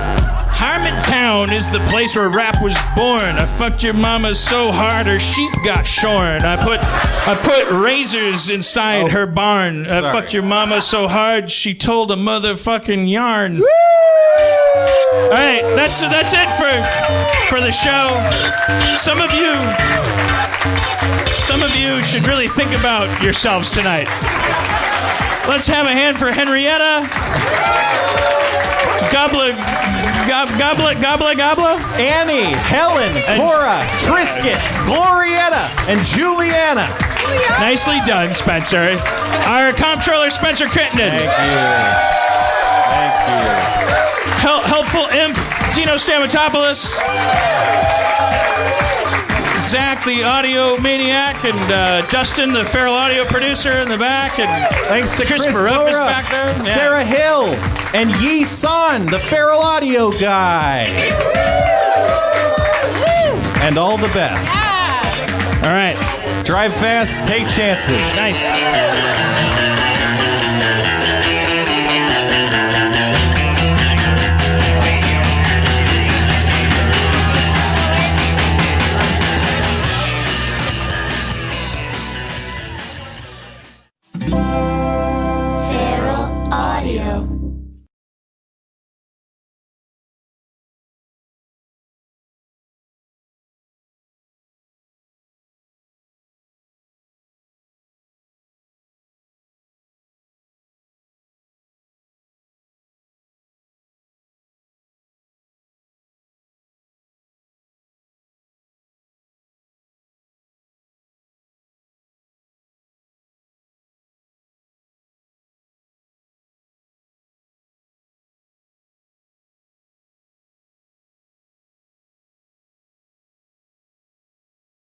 Harmontown is the place where rap was born. I fucked your mama so hard her sheep got shorn. I put razors inside her barn. I fucked your mama so hard she told a motherfucking yarn. Woo! All right, that's it for for the show. Some of you should really think about yourselves tonight. Let's have a hand for Henrietta. Goblet. Annie, Helen, Cora, Trisket, Glorietta, and Juliana. Nicely done, Spencer. Our comptroller, Spencer Crittenden. Thank you. Helpful imp, Dino Stamatopoulos. Zach, the audio maniac, and Dustin, the feral audio producer in the back, and thanks to Chris Baruch is Bora, back there. Yeah. Sarah Hill, and Yi San, the feral audio guy. And all the best. All right. Drive fast, take chances. Nice.